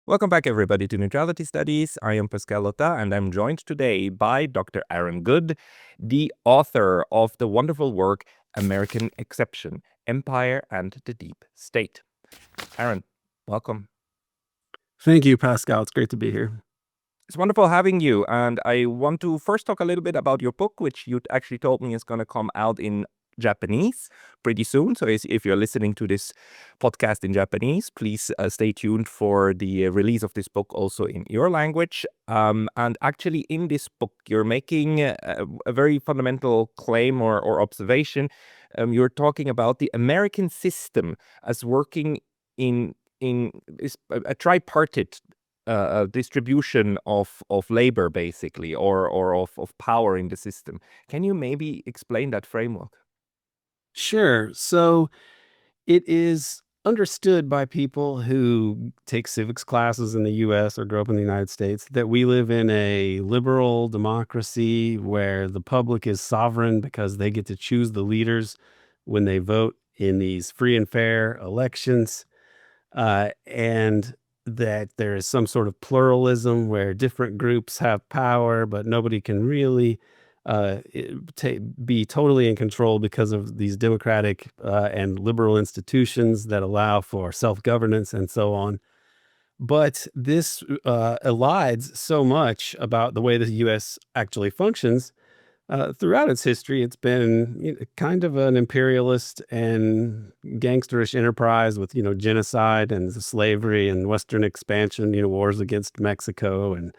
Welcome back, everybody, to Neutrality Studies. I am Pascal Lotta, and I'm joined today by Dr. Aaron Good, the author of the wonderful work American Exception, Empire and the Deep State. Aaron, welcome. Thank you, Pascal. It's great to be here. It's wonderful having you, and I want to first talk a little bit about your book, which you actually told me is going to come out in Japanese pretty soon. So if you're listening to this podcast in Japanese, please stay tuned for the release of this book also in your language. And actually in this book, you're making a very fundamental claim or observation. You're talking about the American system as working in a tripartite distribution of labor, basically, or of power in the system. Can you maybe explain that framework? Sure. So it is understood by people who take civics classes in the US or grow up in the United States that we live in a liberal democracy where the public is sovereign because they get to choose the leaders when they vote in these free and fair elections. And that there is some sort of pluralism where different groups have power, but nobody can really be totally in control because of these democratic and liberal institutions that allow for self-governance and so on. But this elides so much about the way the U.S. actually functions. Throughout its history, it's been kind of an imperialist and gangsterish enterprise with, genocide and slavery and Western expansion, wars against Mexico and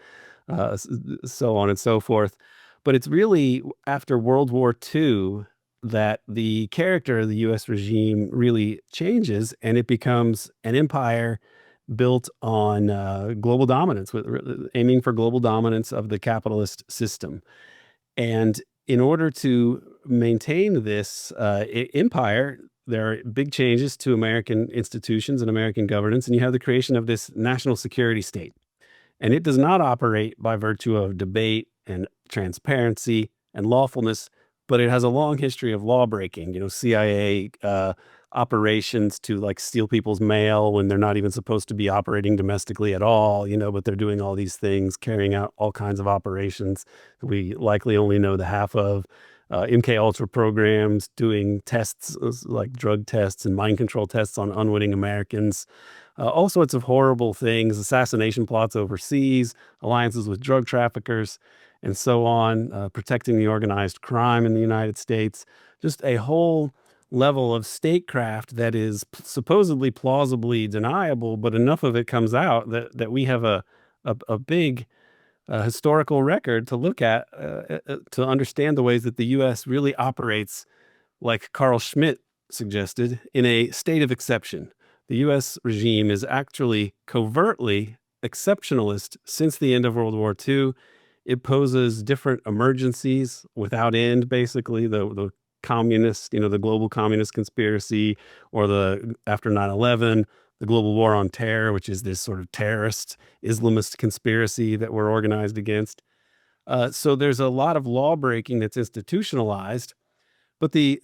so on and so forth. But it's really after World War II that the character of the U.S. regime really changes and it becomes an empire built on global dominance, aiming for global dominance of the capitalist system. And in order to maintain this empire, there are big changes to American institutions and American governance, and you have the creation of this national security state. And it does not operate by virtue of debate and transparency and lawfulness, but it has a long history of law breaking, CIA operations to like steal people's mail when they're not even supposed to be operating domestically at all, but they're doing all these things, carrying out all kinds of operations we likely only know the half of. MK Ultra programs, doing tests like drug tests and mind control tests on unwitting Americans, all sorts of horrible things, assassination plots overseas, alliances with drug traffickers, and so on, protecting the organized crime in the United States, just a whole level of statecraft that is supposedly plausibly deniable, but enough of it comes out that we have a big historical record to look at to understand the ways that the U.S. really operates, like Carl Schmitt suggested, in a state of exception. The U.S. regime is actually covertly exceptionalist since the end of World War II. It poses different emergencies without end, basically, the communist, the global communist conspiracy, or the after 9/11, the global war on terror, which is this sort of terrorist Islamist conspiracy that we're organized against. So there's a lot of law breaking that's institutionalized,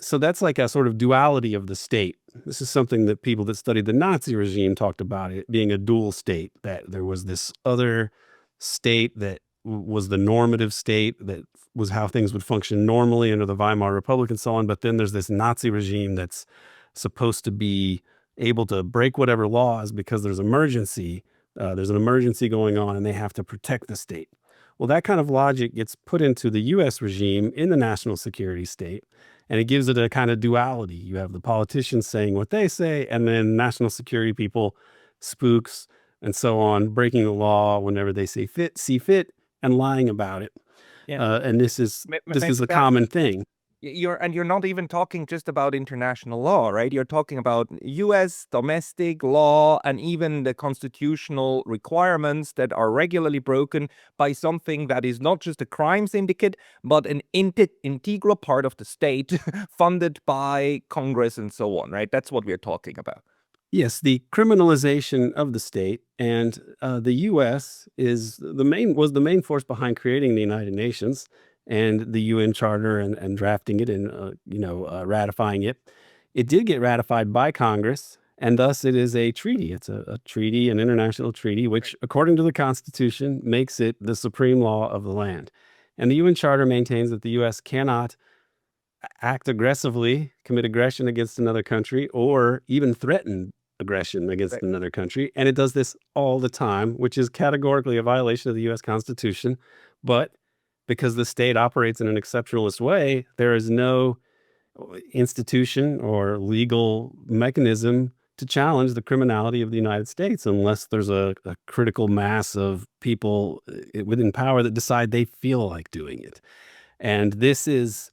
so that's like a sort of duality of the state. This is something that people that studied the Nazi regime talked about, it being a dual state, that there was this other state that was the normative state, that was how things would function normally under the Weimar Republic and so on. But then there's this Nazi regime that's supposed to be able to break whatever laws because there's emergency. There's an emergency going on and they have to protect the state. Well, that kind of logic gets put into the U.S. regime in the national security state, and it gives it a kind of duality. You have the politicians saying what they say, and then national security people, spooks, and so on, breaking the law whenever they see fit, and lying about it. Yeah. And this is a common thing. You're not even talking just about international law, right? You're talking about US domestic law and even the constitutional requirements that are regularly broken by something that is not just a crime syndicate, but an integral part of the state funded by Congress and so on, right? That's what we're talking about. Yes, the criminalization of the state, and the U.S. was the main force behind creating the United Nations and the UN Charter and drafting it and ratifying it. It did get ratified by Congress And thus it is a treaty. It's a treaty, an international treaty, which, according to the Constitution, makes it the supreme law of the land. And the UN Charter maintains that the U.S. cannot act aggressively, commit aggression against another country, or even threaten aggression against another country. And it does this all the time, which is categorically a violation of the U.S. Constitution. But because the state operates in an exceptionalist way, there is no institution or legal mechanism to challenge the criminality of the United States unless there's a critical mass of people within power that decide they feel like doing it. And this is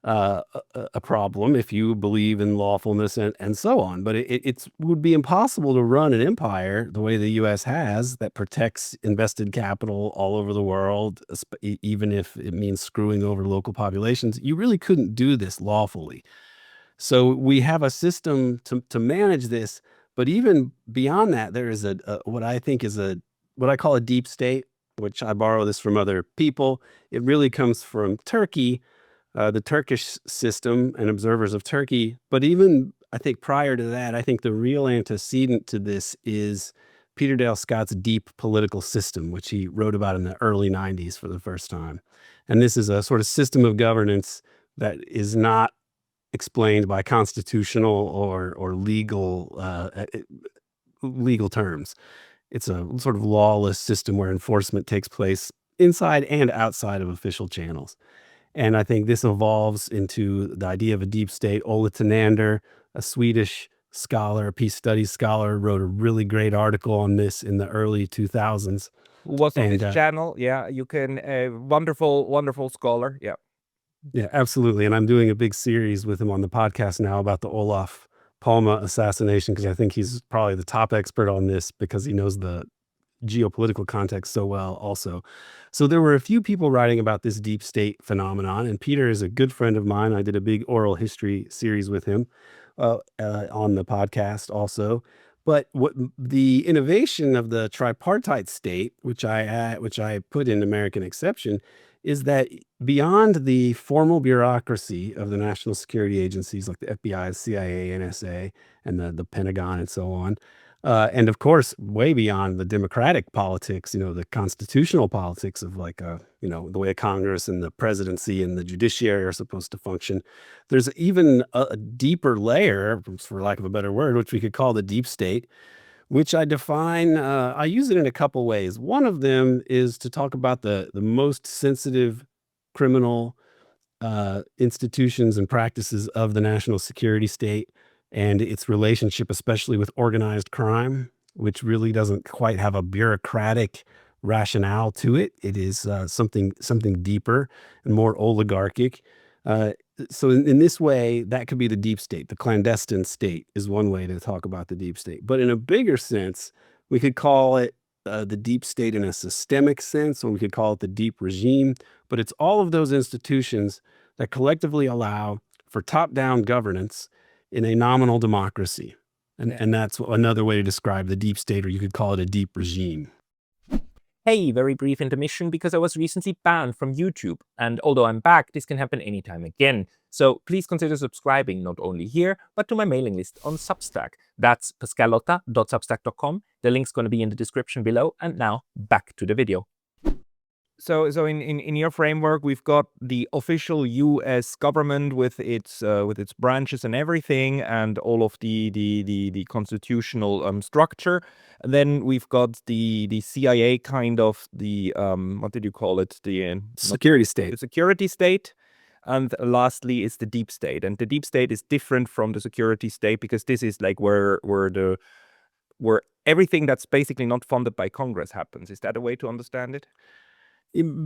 a problem if you believe in lawfulness and so on. But it would be impossible to run an empire the way the U.S. has that protects invested capital all over the world, even if it means screwing over local populations. You really couldn't do this lawfully. So we have a system to manage this. But even beyond that, there is what I think is what I call a deep state, which I borrow this from other people. It really comes from Turkey, the Turkish system and observers of Turkey. But even, I think, prior to that, I think the real antecedent to this is Peter Dale Scott's Deep Political System, which he wrote about in the early 90s for the first time. And this is a sort of system of governance that is not explained by constitutional or legal terms. It's a sort of lawless system where enforcement takes place inside and outside of official channels. And I think this evolves into the idea of a deep state. Ola Tenander, a Swedish scholar, a peace studies scholar, wrote a really great article on this in the early 2000s. Who was on this channel? Yeah, you can. Wonderful scholar. Yeah. Yeah, absolutely. And I'm doing a big series with him on the podcast now about the Olof Palme assassination, because I think he's probably the top expert on this because he knows the geopolitical context so well also. So there were a few people writing about this deep state phenomenon, and Peter is a good friend of mine. I did a big oral history series with him on the podcast also. But what the innovation of the tripartite state, which I put in American Exception, is that beyond the formal bureaucracy of the national security agencies like the FBI, CIA, NSA, and the Pentagon, and so on, and of course, way beyond the democratic politics, the constitutional politics of the way Congress and the presidency and the judiciary are supposed to function. There's even a deeper layer, for lack of a better word, which we could call the deep state, which I define, I use it in a couple ways. One of them is to talk about the most sensitive criminal institutions and practices of the national security state and its relationship, especially with organized crime, which really doesn't quite have a bureaucratic rationale to it. It is something deeper and more oligarchic. So in this way, that could be the deep state. The clandestine state is one way to talk about the deep state. But in a bigger sense, we could call it the deep state in a systemic sense, or we could call it the deep regime. But it's all of those institutions that collectively allow for top-down governance in a nominal democracy. And that's another way to describe the deep state, or you could call it a deep regime. Hey, very brief intermission because I was recently banned from YouTube. And although I'm back, this can happen anytime again. So please consider subscribing not only here, but to my mailing list on Substack. That's pascalotta.substack.com. The link's going to be in the description below. And now back to the video. So in your framework, we've got the official U.S. government with its branches and everything, and all of the constitutional structure. And then we've got the CIA, kind of the what did you call it? The security state. The security state. And lastly is the deep state. And the deep state is different from the security state because this is like where everything that's basically not funded by Congress happens. Is that a way to understand it?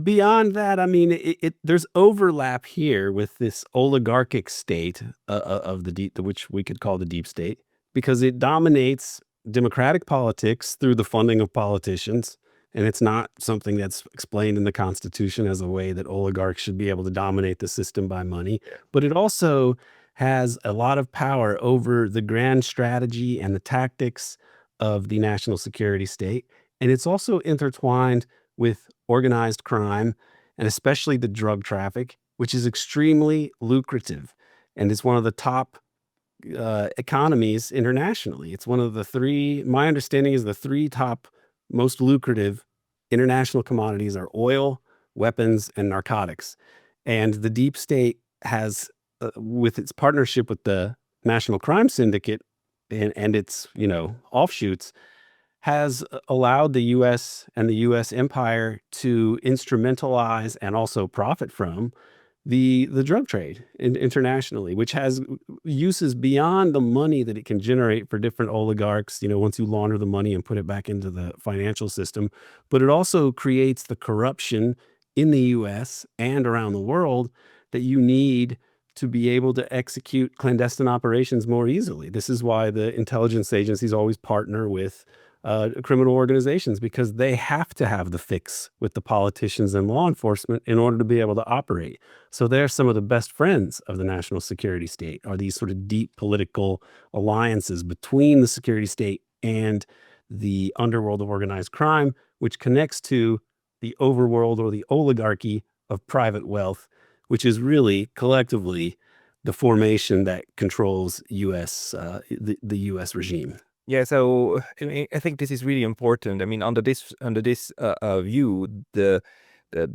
Beyond that, I mean, there's overlap here with this oligarchic state of which we could call the deep state, because it dominates democratic politics through the funding of politicians. And it's not something that's explained in the Constitution as a way that oligarchs should be able to dominate the system by money. But it also has a lot of power over the grand strategy and the tactics of the national security state. And it's also intertwined with organized crime, and especially the drug traffic, which is extremely lucrative. And it's one of the top economies internationally. It's one of the three, my understanding is the three top most lucrative international commodities are oil, weapons, and narcotics. And the deep state has, with its partnership with the National Crime Syndicate and its, offshoots, has allowed the US and the US empire to instrumentalize and also profit from the drug trade internationally, which has uses beyond the money that it can generate for different oligarchs, once you launder the money and put it back into the financial system. But it also creates the corruption in the US and around the world that you need to be able to execute clandestine operations more easily. This is why the intelligence agencies always partner with criminal organizations, because they have to have the fix with the politicians and law enforcement in order to be able to operate. So they're some of the best friends of the national security state, are these sort of deep political alliances between the security state and the underworld of organized crime, which connects to the overworld or the oligarchy of private wealth, which is really collectively the formation that controls the U.S. regime. Yeah, so I think this is really important. I mean, under this view, the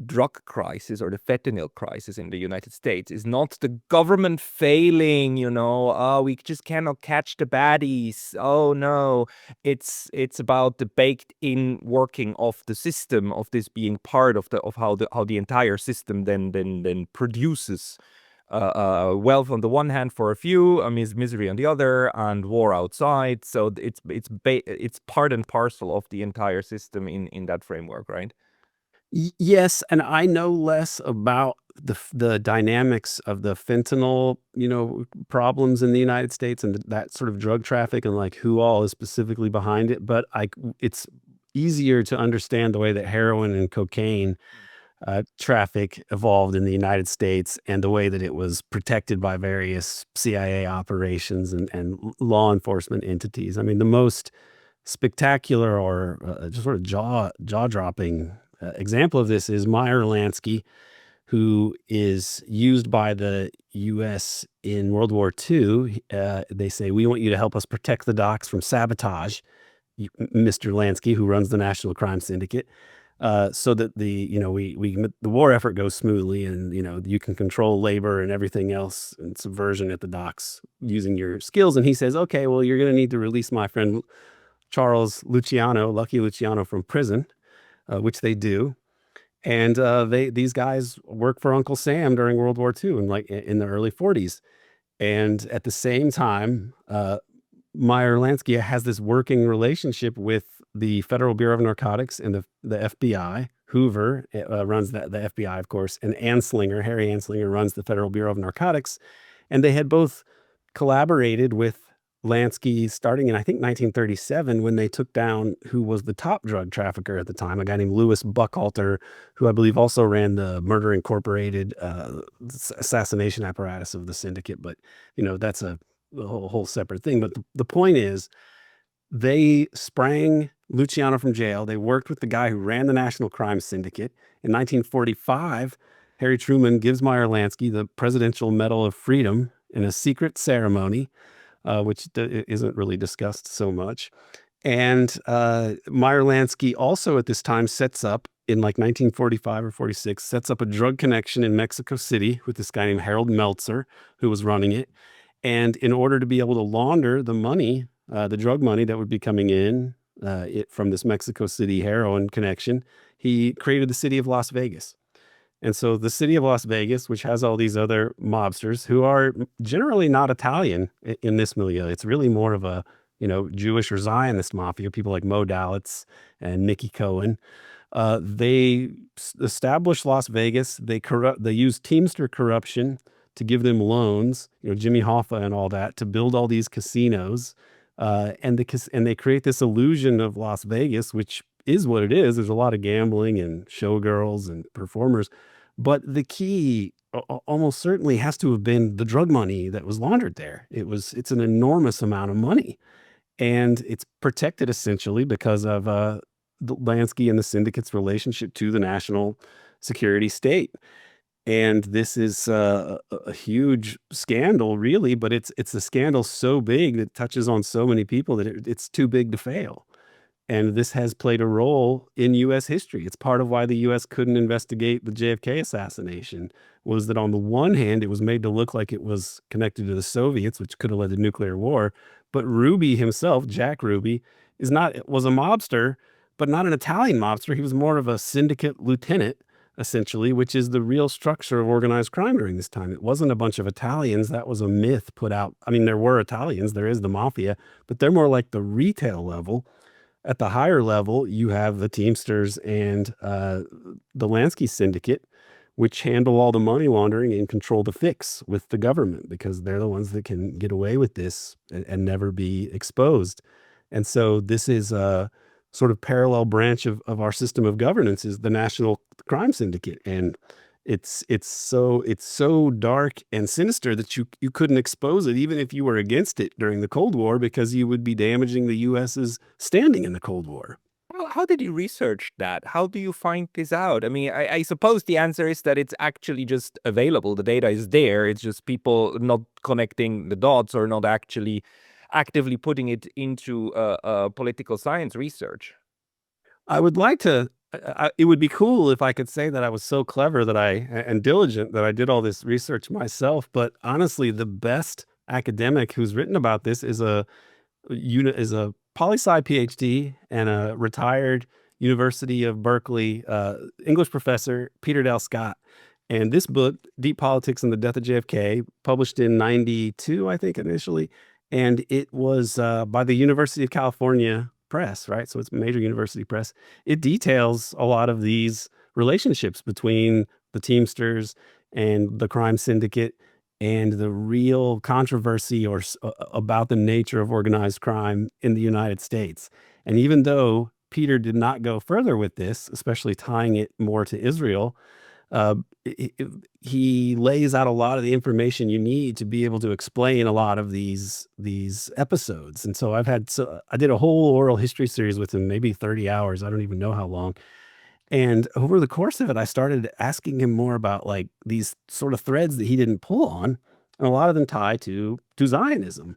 drug crisis or the fentanyl crisis in the United States is not the government failing, oh, we just cannot catch the baddies. Oh no, it's about the baked in working of the system, of this being part of how the entire system then produces wealth on the one hand for a few, misery on the other, and war outside. So it's part and parcel of the entire system in that framework, right? Yes, and I know less about the dynamics of the fentanyl, problems in the United States and that sort of drug traffic and like who all is specifically behind it. But it's easier to understand the way that heroin and cocaine traffic evolved in the United States and the way that it was protected by various CIA operations and law enforcement entities. I mean, the most spectacular or just sort of jaw-dropping example of this is Meyer Lansky, who is used by the U.S. in World War II. They say, "We want you to help us protect the docks from sabotage," Mr. Lansky, who runs the National Crime Syndicate, so that the war effort goes smoothly, and you can control labor and everything else and subversion at the docks using your skills. And he says, "Okay, well, you're going to need to release my friend Lucky Luciano, from prison," which they do. And these guys work for Uncle Sam during World War II and like in the early 40s. And at the same time, Meyer Lansky has this working relationship with the Federal Bureau of Narcotics and the FBI. Hoover runs the FBI, of course, and Harry Anslinger, runs the Federal Bureau of Narcotics. And they had both collaborated with Lansky starting in, I think, 1937, when they took down who was the top drug trafficker at the time, a guy named Louis Buckhalter, who I believe also ran the Murder Incorporated assassination apparatus of the syndicate. But, that's a whole separate thing. But the point is, they sprang Luciano from jail. They worked with the guy who ran the National Crime Syndicate. In 1945, Harry Truman gives Meyer Lansky the Presidential Medal of Freedom in a secret ceremony, which isn't really discussed so much. And Meyer Lansky also at this time sets up, in like 1945 or 46, sets up a drug connection in Mexico City with this guy named Harold Meltzer, who was running it. And in order to be able to launder the money, the drug money that would be coming in from this Mexico City heroin connection, he created the city of Las Vegas. And so the city of Las Vegas, which has all these other mobsters who are generally not Italian in this milieu, it's really more of a Jewish or Zionist mafia, people like Mo Dalitz and Mickey Cohen. They established Las Vegas. They use Teamster corruption to give them loans, Jimmy Hoffa and all that, to build all these casinos. And they create this illusion of Las Vegas, which is what it is. There's a lot of gambling and showgirls and performers. But the key almost certainly has to have been the drug money that was laundered there. It's an enormous amount of money. And it's protected essentially because of the Lansky and the syndicate's relationship to the national security state. And this is a huge scandal, really, but it's a scandal so big that it touches on so many people that it's too big to fail. And this has played a role in U.S. history. It's part of why the U.S. couldn't investigate the JFK assassination, was that on the one hand, it was made to look like it was connected to the Soviets, which could have led to nuclear war. But Ruby himself, Jack Ruby, was a mobster, but not an Italian mobster. He was more of a syndicate lieutenant, essentially, which is the real structure of organized crime during this time. It wasn't a bunch of Italians. That was a myth put out. I mean, there were Italians, there is the mafia, but they're more like the retail level. At the higher level, you have the Teamsters and the Lansky Syndicate, which handle all the money laundering and control the fix with the government because they're the ones that can get away with this and never be exposed. And so this is a sort of parallel branch of our system of governance is the National Crime Syndicate. And it's so dark and sinister that you couldn't expose it even if you were against it during the Cold War because you would be damaging the US's standing in the Cold War. Well, how did you research that? How do you find this out? I mean, I suppose the answer is that it's actually just available. The data is there. It's just people not connecting the dots or not actually actively putting it into political science research. I would like to. It would be cool if I could say that I was so clever and diligent that I did all this research myself. But honestly, the best academic who's written about this is a poli-sci PhD and a retired University of Berkeley English professor, Peter Dale Scott. And this book, Deep Politics and the Death of JFK, published in 92, I think, initially. And it was by the University of California Press, right? So it's a major university press. It details a lot of these relationships between the Teamsters and the crime syndicate and the real controversy about the nature of organized crime in the United States. And even though Peter did not go further with this, especially tying it more to Israel, uh, he lays out a lot of the information you need to be able to explain a lot of these episodes. And so I did a whole oral history series with him, maybe 30 hours. I don't even know how long. And over the course of it, I started asking him more about like these sort of threads that he didn't pull on, and a lot of them tie to Zionism.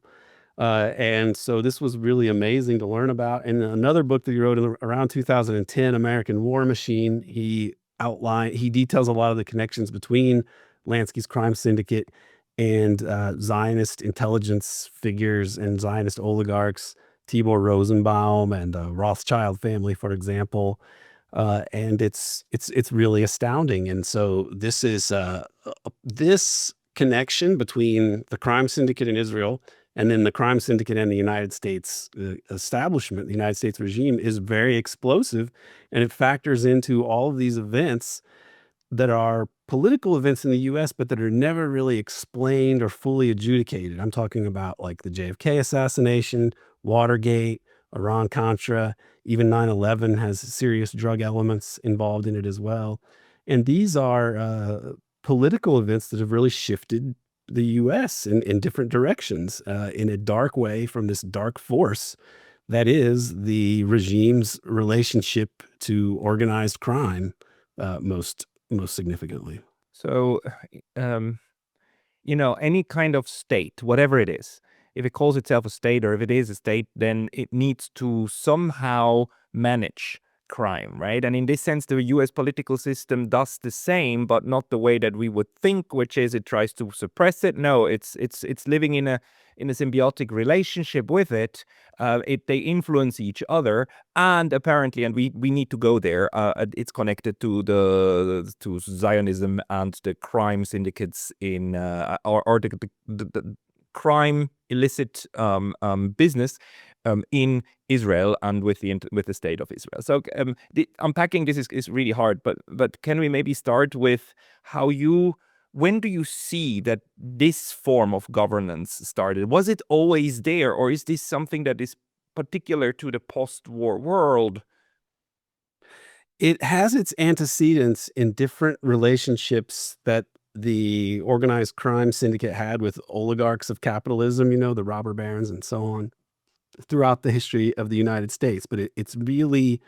And so this was really amazing to learn about. And another book that he wrote around 2010, American War Machine, he details a lot of the connections between Lansky's crime syndicate and Zionist intelligence figures and Zionist oligarchs, Tibor Rosenbaum and the Rothschild family, for example. And it's really astounding. And so this connection between the crime syndicate in Israel and then the crime syndicate and the United States establishment, the United States regime, is very explosive, and it factors into all of these events that are political events in the US, but that are never really explained or fully adjudicated. I'm talking about like the JFK assassination, Watergate, Iran-Contra, even 9/11 has serious drug elements involved in it as well. And these are political events that have really shifted the US in different directions in a dark way from this dark force that is the regime's relationship to organized crime, most significantly. So, um, any kind of state, whatever it is, if it calls itself a state or if it is a state, then it needs to somehow manage crime, right? And in this sense, the US political system does the same, but not the way that we would think, which is it tries to suppress it. No, it's living in a symbiotic relationship with it. They influence each other, and apparently, and we need to go there. It's connected to Zionism and the crime syndicates in or the crime illicit business in Israel and with the state of Israel. So unpacking this is really hard, but can we maybe start with when do you see that this form of governance started? Was it always there, or is this something that is particular to the post-war world? It has its antecedents in different relationships that the organized crime syndicate had with oligarchs of capitalism, the robber barons and so on, throughout the history of the United States. But it's really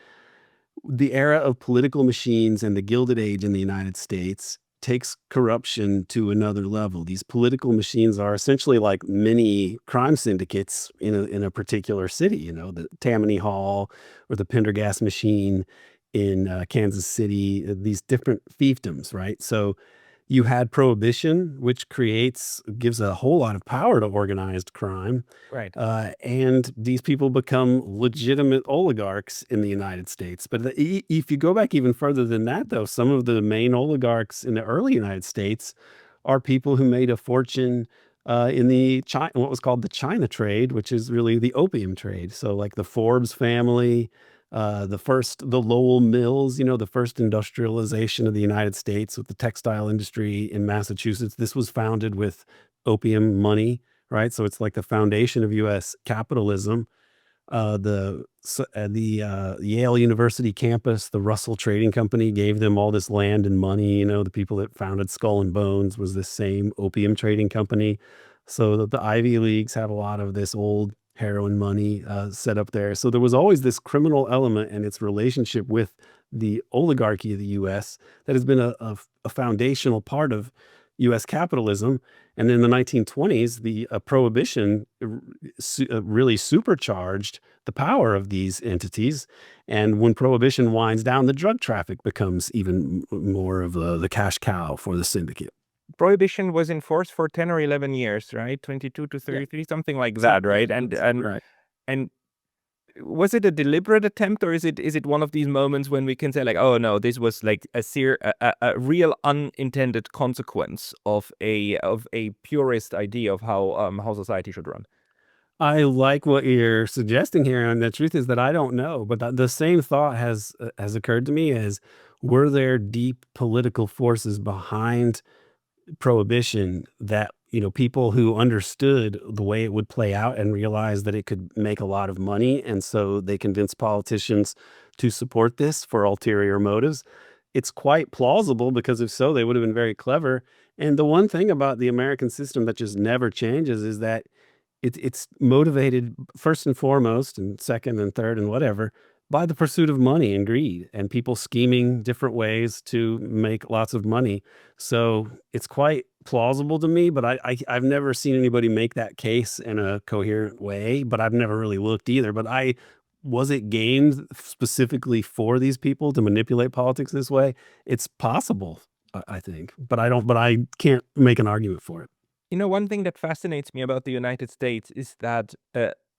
the era of political machines and the Gilded Age in the United States takes corruption to another level. These political machines are essentially like mini crime syndicates in a particular city. The Tammany Hall or the Pendergast machine in Kansas City. These different fiefdoms, right? So you had prohibition, which gives a whole lot of power to organized crime. Right. And these people become legitimate oligarchs in the United States. But if you go back even further than that, though, some of the main oligarchs in the early United States are people who made a fortune in what was called the China trade, which is really the opium trade. So, like the Forbes family, the Lowell Mills, the first industrialization of the United States with the textile industry in Massachusetts. This was founded with opium money, right? So it's like the foundation of U.S. capitalism. The Yale University campus, the Russell Trading Company gave them all this land and money. The people that founded Skull and Bones was this same opium trading company. So the Ivy Leagues had a lot of this old heroin money set up there. So there was always this criminal element and its relationship with the oligarchy of the U.S. that has been a foundational part of U.S. capitalism. And in the 1920s, the prohibition really supercharged the power of these entities. And when prohibition winds down, the drug traffic becomes even more of the cash cow for the syndicate. Prohibition was in force for 10 or 11 years, right? 22 to Yeah, 33, something like that, right? right. And was it a deliberate attempt, or is it one of these moments when we can say like, oh no, this was like a real unintended consequence of a purist idea of how society should run? I like what you're suggesting here, and the truth is that I don't know, but the same thought has occurred to me as, were there deep political forces behind prohibition that, people who understood the way it would play out and realized that it could make a lot of money, and so they convinced politicians to support this for ulterior motives? It's quite plausible, because if so, they would have been very clever. And the one thing about the American system that just never changes is that it's motivated first and foremost, and second and third and whatever, by the pursuit of money and greed and people scheming different ways to make lots of money. So it's quite plausible to me, but I've never seen anybody make that case in a coherent way, but I've never really looked either. But was it gamed specifically for these people to manipulate politics this way? It's possible, I think, but I can't make an argument for it. One thing that fascinates me about the United States is that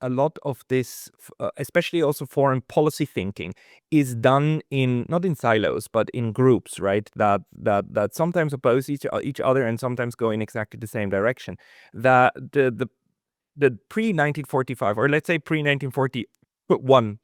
a lot of this, especially also foreign policy thinking, is done not in silos, but in groups, right? That sometimes oppose each other and sometimes go in exactly the same direction. The pre 1945, or let's say pre 1941,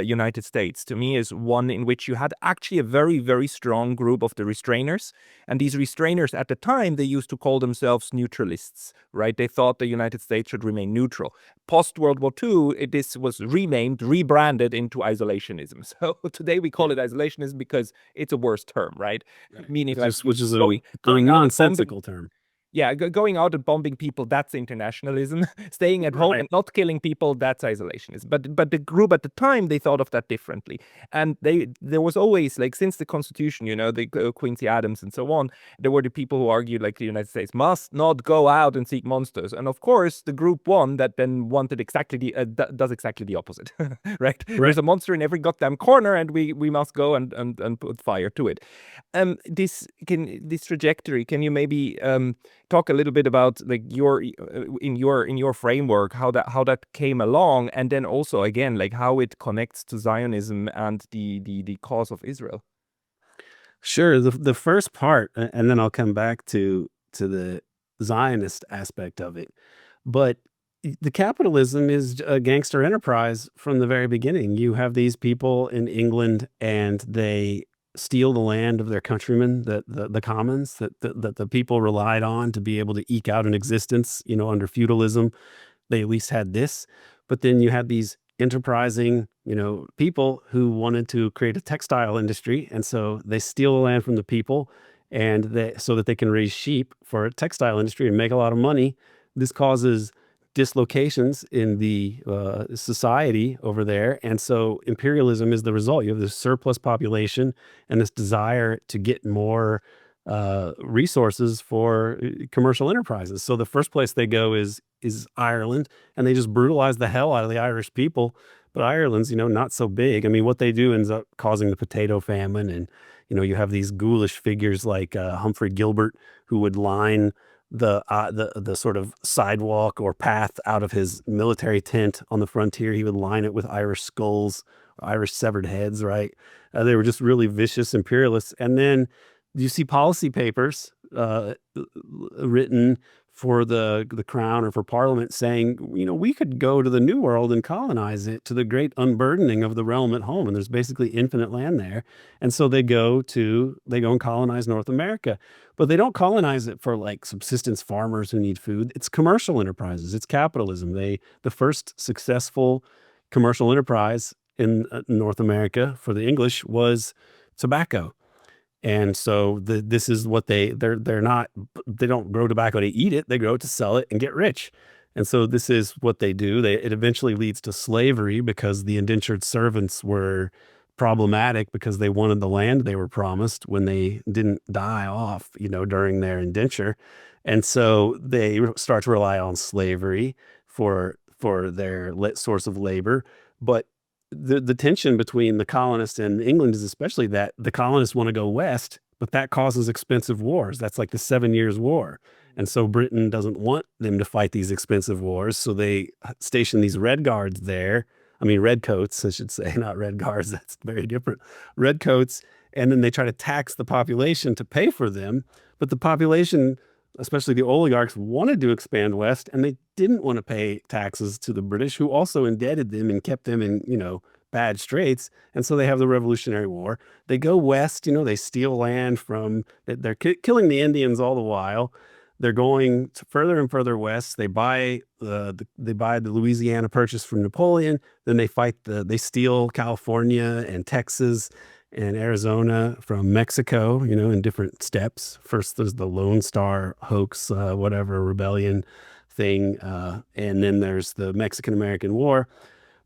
United States, to me, is one in which you had actually a very, very strong group of the restrainers. And these restrainers at the time, they used to call themselves neutralists, right? They thought the United States should remain neutral. Post World War II, this was rebranded into isolationism. So today we call it isolationism because it's a worse term, right? Right. Meaning like Which is a going out and bombing, nonsensical term. yeah, going out and bombing people, that's internationalism. Staying at home Right. and not killing people, that's isolationism. But the group at the time, they thought of that differently. And there was always, like, since the Constitution, the Quincy Adams and so on, there were the people who argued like the United States must not go out and seek monsters. And of course, the group one that then wanted does exactly the opposite, right? Right. There's a monster in every goddamn corner, and we must go and put fire to it. This trajectory, can you maybe talk a little bit about like in your framework, how that came along, and then also again like how it connects to Zionism and the cause of Israel? Sure. The first part, and then I'll come back to the Zionist aspect of it. But the capitalism is a gangster enterprise from the very beginning. You have these people in England, and they steal the land of their countrymen, the commons that the people relied on to be able to eke out an existence, under feudalism. They at least had this. But then you had these enterprising, people who wanted to create a textile industry. And so they steal the land from the people, so that they can raise sheep for a textile industry and make a lot of money. This causes dislocations in the society over there. And so imperialism is the result. You have this surplus population and this desire to get more resources for commercial enterprises. So the first place they go is Ireland, and they just brutalize the hell out of the Irish people. But Ireland's, not so big. I mean, what they do ends up causing the potato famine, and you have these ghoulish figures like Humphrey Gilbert, who would line the sort of sidewalk or path out of his military tent on the frontier. He would line it with Irish skulls, Irish severed heads. Right? They were just really vicious imperialists. And then you see policy papers written for the crown or for parliament saying, we could go to the New World and colonize it to the great unburdening of the realm at home. And there's basically infinite land there. And so they go and colonize North America, but they don't colonize it for like subsistence farmers who need food. It's commercial enterprises. It's capitalism. The first successful commercial enterprise in North America for the English was tobacco. And so this is what they don't grow tobacco to eat it. They grow it to sell it and get rich. And so this is what they do. It eventually leads to slavery because the indentured servants were problematic because they wanted the land they were promised when they didn't die off, during their indenture. And so they start to rely on slavery for their source of labor. But the tension between the colonists and England is especially that the colonists want to go west, but that causes expensive wars. That's like the 7 Years' War. And so Britain doesn't want them to fight these expensive wars. So they station these red guards there. I mean, redcoats, I should say, not red guards. That's very different. Redcoats. And then they try to tax the population to pay for them. But the population, especially the oligarchs, wanted to expand west, and they didn't want to pay taxes to the British, who also indebted them and kept them in, bad straits. And so they have the Revolutionary War. They go west, they steal land from, they're killing the Indians all the while. They're going further and further west. They buy the Louisiana Purchase from Napoleon. Then they steal California and Texas and Arizona from Mexico, in different steps. First, there's the Lone Star hoax, rebellion thing. And then there's the Mexican-American War.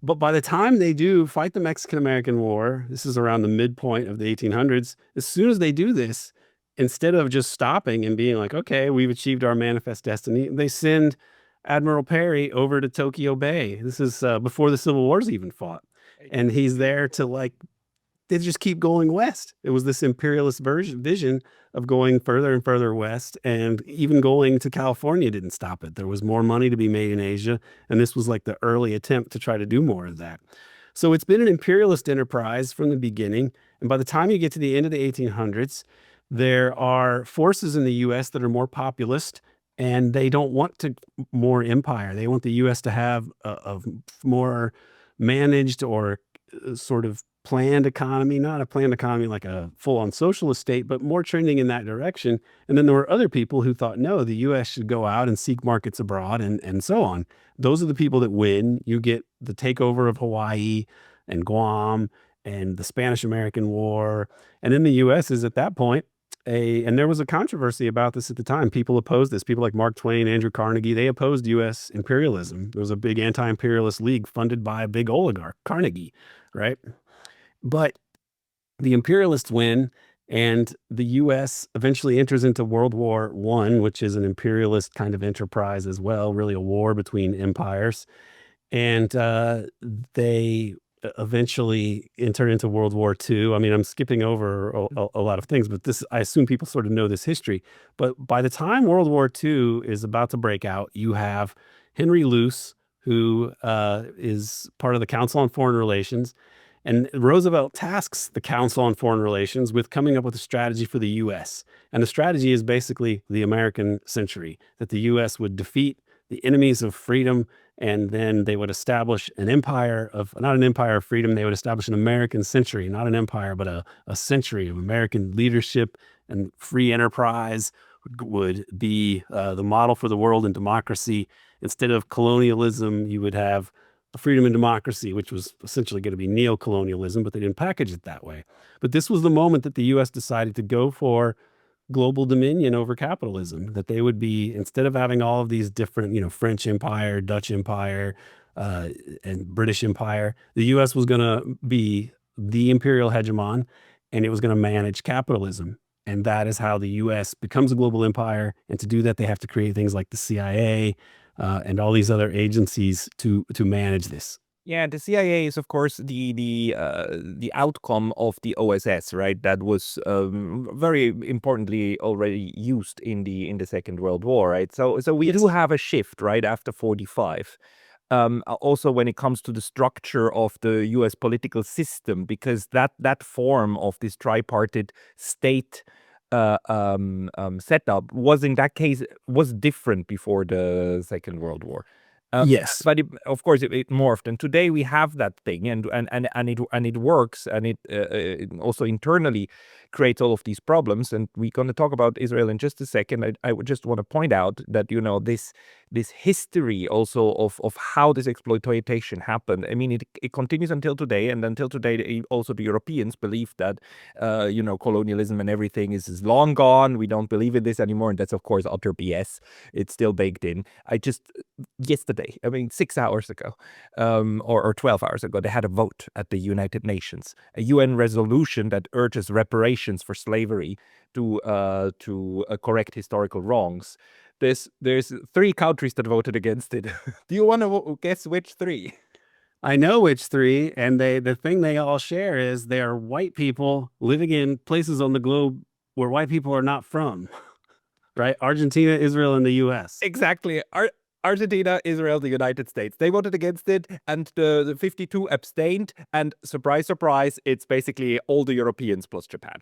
But by the time they do fight the Mexican-American War, this is around the midpoint of the 1800s, as soon as they do this, instead of just stopping and being like, okay, we've achieved our manifest destiny, they send Admiral Perry over to Tokyo Bay. This is before the Civil War's even fought. And he's there to they just keep going west. It was this imperialist vision of going further and further west, and even going to California didn't stop it. There was more money to be made in Asia, and this was like the early attempt to try to do more of that. So it's been an imperialist enterprise from the beginning, and by the time you get to the end of the 1800s, there are forces in the U.S. that are more populist, and they don't want more empire. They want the U.S. to have a more managed or sort of planned economy, not a planned economy like a full-on socialist state, but more trending in that direction. And then there were other people who thought, no, the U.S. should go out and seek markets abroad and so on. Those are the people that win. You get the takeover of Hawaii and Guam and the Spanish-American War. And then the U.S. is at that point and there was a controversy about this at the time. People opposed this. People like Mark Twain, Andrew Carnegie, they opposed U.S. imperialism. There was a big anti-imperialist league funded by a big oligarch, Carnegie, right? But the imperialists win, and the U.S. eventually enters into World War I, which is an imperialist kind of enterprise as well, really a war between empires. And they eventually enter into World War II. I mean, I'm skipping over a lot of things, but I assume people sort of know this history. But by the time World War II is about to break out, you have Henry Luce, who is part of the Council on Foreign Relations. And Roosevelt tasks the Council on Foreign Relations with coming up with a strategy for the U.S. And the strategy is basically the American century, that the U.S. would defeat the enemies of freedom, and then they would establish an empire not an empire of freedom, they would establish an American century, not an empire, but a century of American leadership, and free enterprise would be the model for the world, and democracy. Instead of colonialism, you would have freedom and democracy, which was essentially going to be neo-colonialism, but they didn't package it that way. But this was the moment that the U.S. decided to go for global dominion over capitalism, that they would be, instead of having all of these different, French Empire, Dutch Empire, and British Empire, the U.S. was going to be the imperial hegemon, and it was going to manage capitalism. And that is how the U.S. becomes a global empire. And to do that, they have to create things like the CIA and all these other agencies to manage this. Yeah, the CIA is of course the outcome of the OSS, right? That was very importantly already used in the Second World War, right? So we do Yes. have a shift right after 45. Also when it comes to the structure of the US political system, because that form of this tripartite state setup was in that case was different before the Second World War. Yes. But of course it morphed, and today we have that thing, and it works, and it also internally creates all of these problems. And we're going to talk about Israel in just a second. I would just want to point out that this history also of how this exploitation happened. I mean, it continues until today, and until today, also the Europeans believe that colonialism and everything is long gone. We don't believe in this anymore, and that's of course utter BS. It's still baked in. I just yesterday, I mean 6 hours ago, or 12 hours ago, they had a vote at the United Nations, a UN resolution that urges reparations for slavery to correct historical wrongs. There's 3 countries that voted against it. Do you want to guess which 3? I know which 3, and the thing they all share is they are white people living in places on the globe where white people are not from, right? Argentina, Israel, and the U.S. Exactly. Argentina, Israel, the United States. They voted against it, and the 52 abstained. And surprise, surprise, it's basically all the Europeans plus Japan.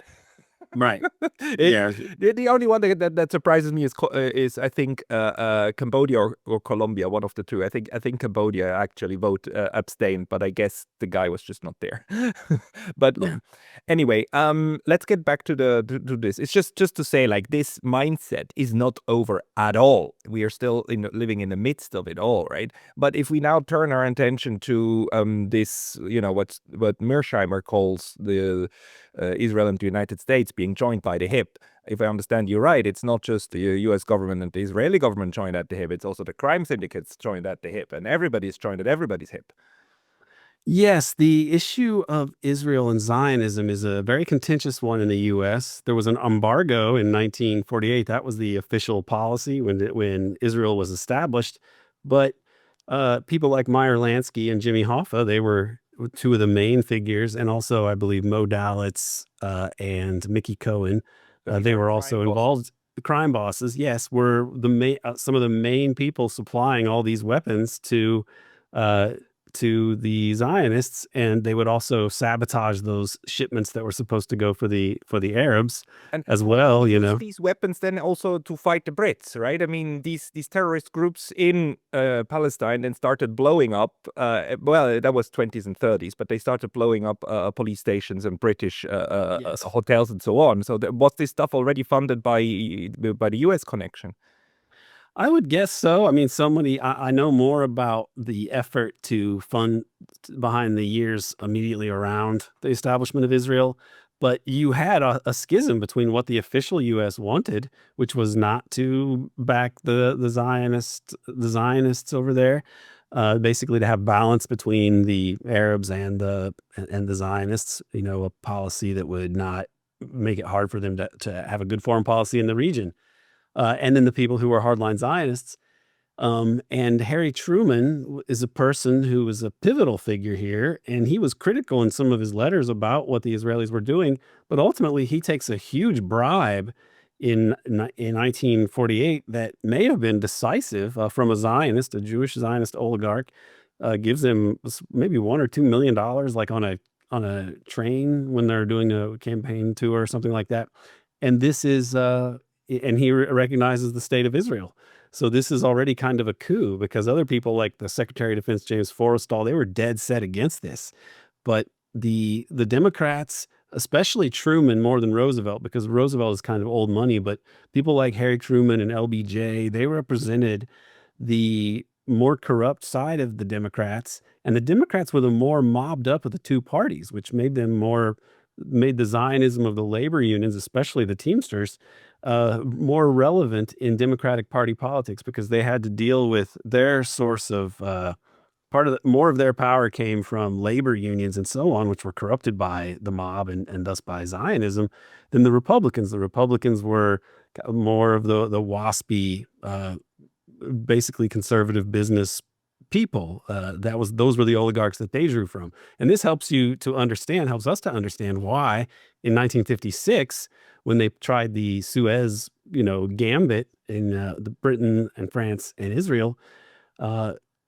Right. It, Yeah. the only one that surprises me is I think Cambodia or Colombia, one of the two. I think Cambodia actually abstained, but I guess the guy was just not there. But Yeah. anyway, let's get back to to this. It's just to say, like, this mindset is not over at all. We are still living in the midst of it all, right? But if we now turn our attention to this, what Mearsheimer calls the Israel and the United States being joined by the hip. If I understand you right, it's not just the US government and the Israeli government joined at the hip, it's also the crime syndicates joined at the hip, and everybody's joined at everybody's hip. Yes, the issue of Israel and Zionism is a very contentious one in the U.S. There was an embargo in 1948. That was the official policy when Israel was established. But people like Meyer Lansky and Jimmy Hoffa, they were 2 of the main figures, and also I believe Mo Dalitz and Mickey Cohen. So these They are were crime also bosses. involved. The crime bosses, yes, were some of the main people supplying all these weapons uh, to the Zionists, and they would also sabotage those shipments that were supposed to go for the Arabs And as they well. use these weapons then also to fight the Brits, right? I mean, these terrorist groups in Palestine then started blowing up. Well, that was 20s and 30s, but they started blowing up police stations and British Yes. hotels and so on. So was this stuff already funded by the US connection? I would guess so. I mean, I know more about the effort to fund behind the years immediately around the establishment of Israel, but you had a schism between what the official U.S. wanted, which was not to back the Zionists over there, basically to have balance between the Arabs and the Zionists. A policy that would not make it hard for them to have a good foreign policy in the region. And then the people who are hardline Zionists. And Harry Truman is a person who was a pivotal figure here, and he was critical in some of his letters about what the Israelis were doing. But ultimately, he takes a huge bribe in 1948 that may have been decisive from a Zionist, a Jewish Zionist oligarch. Gives him maybe $1 or $2 million, like on a train when they're doing a campaign tour or something like that. And this is and he recognizes the state of Israel. So this is already kind of a coup, because other people like the Secretary of Defense, James Forrestal, they were dead set against this. But the Democrats, especially Truman more than Roosevelt, because Roosevelt is kind of old money, but people like Harry Truman and LBJ, they represented the more corrupt side of the Democrats, and the Democrats were the more mobbed up of the 2 parties, which made the Zionism of the labor unions, especially the Teamsters, more relevant in Democratic Party politics, because they had to deal with their source of more of their power came from labor unions and so on, which were corrupted by the mob and thus by Zionism, than the Republicans. The Republicans were more of the waspy, basically conservative business people. Those were the oligarchs that they drew from. And this helps us to understand why in 1956, when they tried the Suez, gambit in Britain and France and Israel,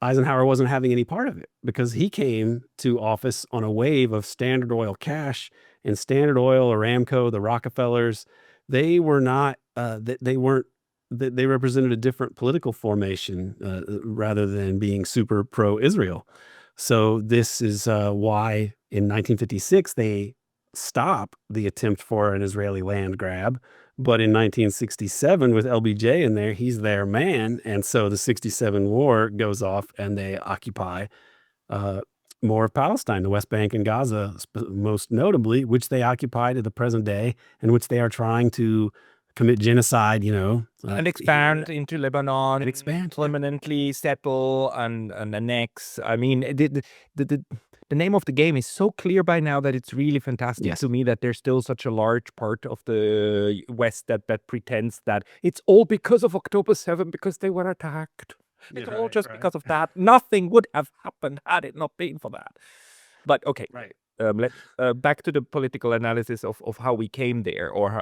Eisenhower wasn't having any part of it because he came to office on a wave of Standard Oil cash, and Standard Oil, Aramco, the Rockefellers. They were not. They weren't. They represented a different political formation rather than being super pro-Israel. So this is why in 1956 they stop the attempt for an Israeli land grab. But in 1967, with LBJ in there, he's their man. And so the 67 war goes off and they occupy more of Palestine, the West Bank and Gaza, most notably, which they occupy to the present day, and which they are trying to commit genocide, and expand into Lebanon, and expand, permanently settle and annex. I mean, the name of the game is so clear by now that it's really fantastic to me that there's still such a large part of the West that pretends that it's all because of October 7th, because they were attacked. It's all just because of that. Nothing would have happened had it not been for that. But okay, let's back to the political analysis of how we came there, or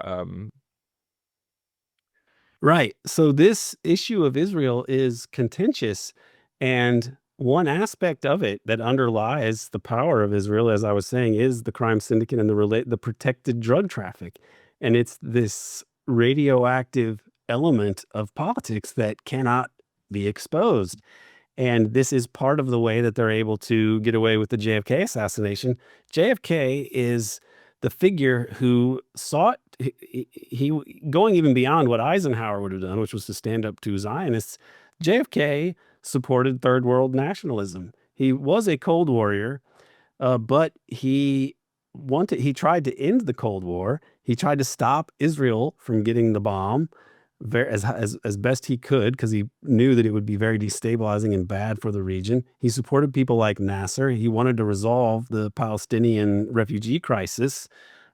Right. So this issue of Israel is contentious, and one aspect of it that underlies the power of Israel, as I was saying, is the crime syndicate and the protected drug traffic. And it's this radioactive element of politics that cannot be exposed. And this is part of the way that they're able to get away with the JFK assassination. JFK is the figure who sought, he going even beyond what Eisenhower would have done, which was to stand up to Zionists. JFK supported third world nationalism. He was a Cold Warrior, but he tried to end the Cold War. He tried to stop Israel from getting the bomb as best he could, because he knew that it would be very destabilizing and bad for the region. He supported people like Nasser. He wanted to resolve the Palestinian refugee crisis,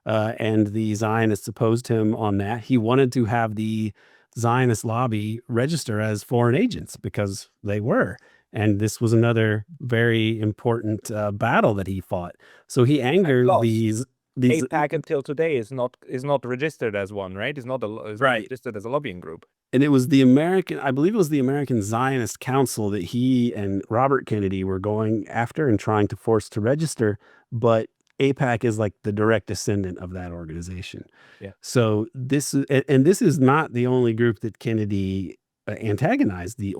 and the Zionists opposed him on that. He wanted to have the Zionist lobby register as foreign agents because they were. And this was another very important battle that he fought. So he angered these AIPAC until today is not registered as one, right? It's not registered as a lobbying group. And it was I believe it was the American Zionist Council that he and Robert Kennedy were going after and trying to force to register. But AIPAC is like the direct descendant of that organization. Yeah. So this is not the only group that Kennedy antagonized. The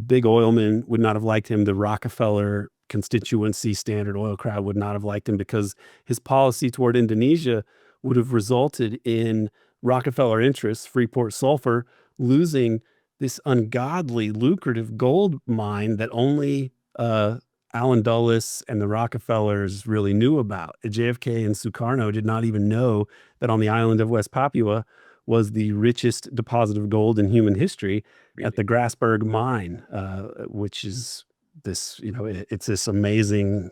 big oilmen would not have liked him. The Rockefeller constituency, Standard Oil crowd would not have liked him because his policy toward Indonesia would have resulted in Rockefeller interests, Freeport Sulphur, losing this ungodly lucrative gold mine that only Allen Dulles and the Rockefellers really knew about. JFK and Sukarno did not even know that on the island of West Papua was the richest deposit of gold in human history, at the Grasberg mine, which is this, it's this amazing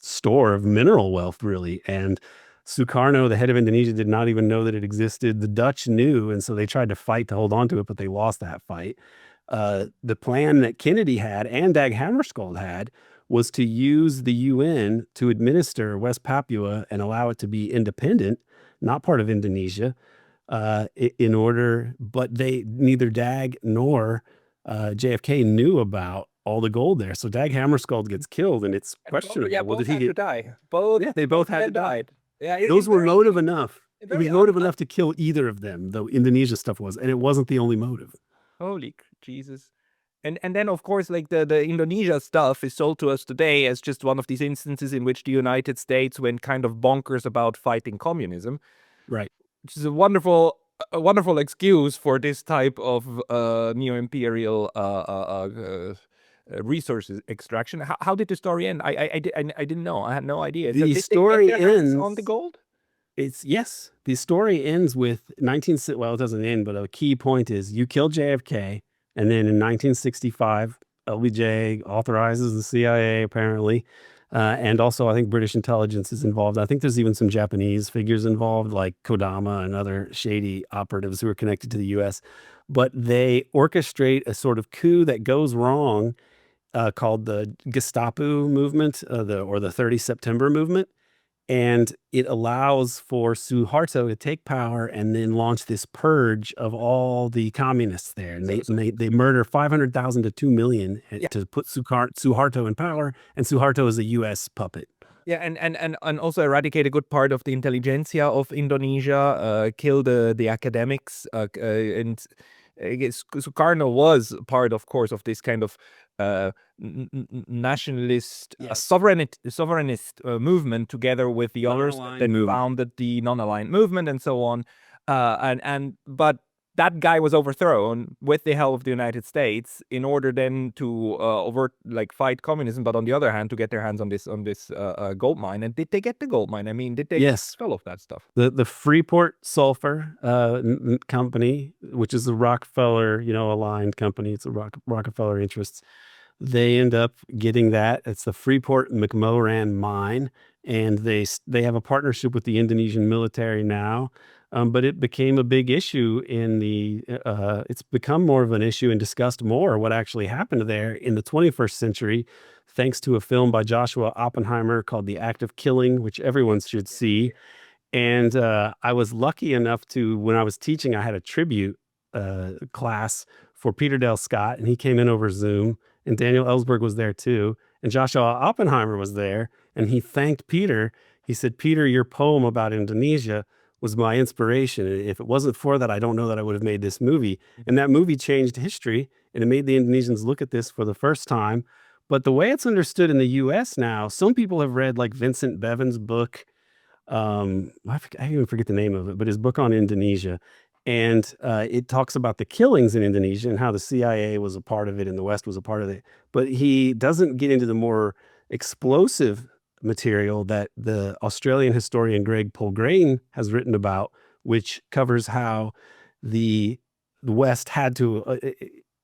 store of mineral wealth, really. And Sukarno, the head of Indonesia, did not even know that it existed. The Dutch knew, and so they tried to fight to hold on to it, but they lost that fight. The plan that Kennedy had and Dag Hammarskjöld had was to use the UN to administer West Papua and allow it to be independent, not part of Indonesia, but neither Dag nor JFK knew about all the gold there. So Dag Hammarskjöld gets killed, and it's questionable. Yeah, both had to die. They both had to die. Yeah, those were motive enough. It was motive enough to kill either of them, though Indonesia stuff was, and it wasn't the only motive. Holy Jesus. And then, of course, like the Indonesia stuff is sold to us today as just one of these instances in which the United States went kind of bonkers about fighting communism. Right. Which is a wonderful excuse for this type of neo-imperial resources extraction. How did the story end? I didn't know. I had no idea. The story ends on the gold. Yes. The story ends with well, it doesn't end, but a key point is you kill JFK, and then in 1965, LBJ authorizes the CIA, apparently. And also, I think British intelligence is involved. I think there's even some Japanese figures involved, like Kodama and other shady operatives who are connected to the US. But they orchestrate a sort of coup that goes wrong, called the Gestapo movement, or the 30 September movement. And it allows for Suharto to take power and then launch this purge of all the communists there. And they murder 500,000 to 2 million Yeah. to put Suharto in power. And Suharto is a U.S. puppet. Yeah, and also eradicate a good part of the intelligentsia of Indonesia, kill the academics, and Sukarno was part, of course, of this kind of nationalist, sovereignist movement, together with the others that founded the non-aligned movement and so on. But that guy was overthrown with the help of the United States in order then to fight communism, but on the other hand, to get their hands on this gold mine. And did they get the gold mine? I mean, did they get all of that stuff? The Freeport Sulfur company, which is the Rockefeller, aligned company, it's a Rockefeller interests. They end up getting that. It's the Freeport McMoran mine, and they have a partnership with the Indonesian military now. But it became a big issue it's become more of an issue and discussed more what actually happened there in the 21st century, thanks to a film by Joshua Oppenheimer called The Act of Killing, which everyone should see. And I was lucky enough to, when I was teaching, I had a tribute class for Peter Dale Scott, and he came in over Zoom, and Daniel Ellsberg was there too, and Joshua Oppenheimer was there, and he thanked Peter. He said, "Peter, your poem about Indonesia was my inspiration. If it wasn't for that, I don't know that I would have made this movie." And that movie changed history, and it made the Indonesians look at this for the first time. But the way it's understood in the US now, some people have read like Vincent Bevan's book. I even forget the name of it, but his book on Indonesia. And it talks about the killings in Indonesia and how the CIA was a part of it and the West was a part of it. But he doesn't get into the more explosive material that the Australian historian Greg Polgrain has written about, which covers how the West had to,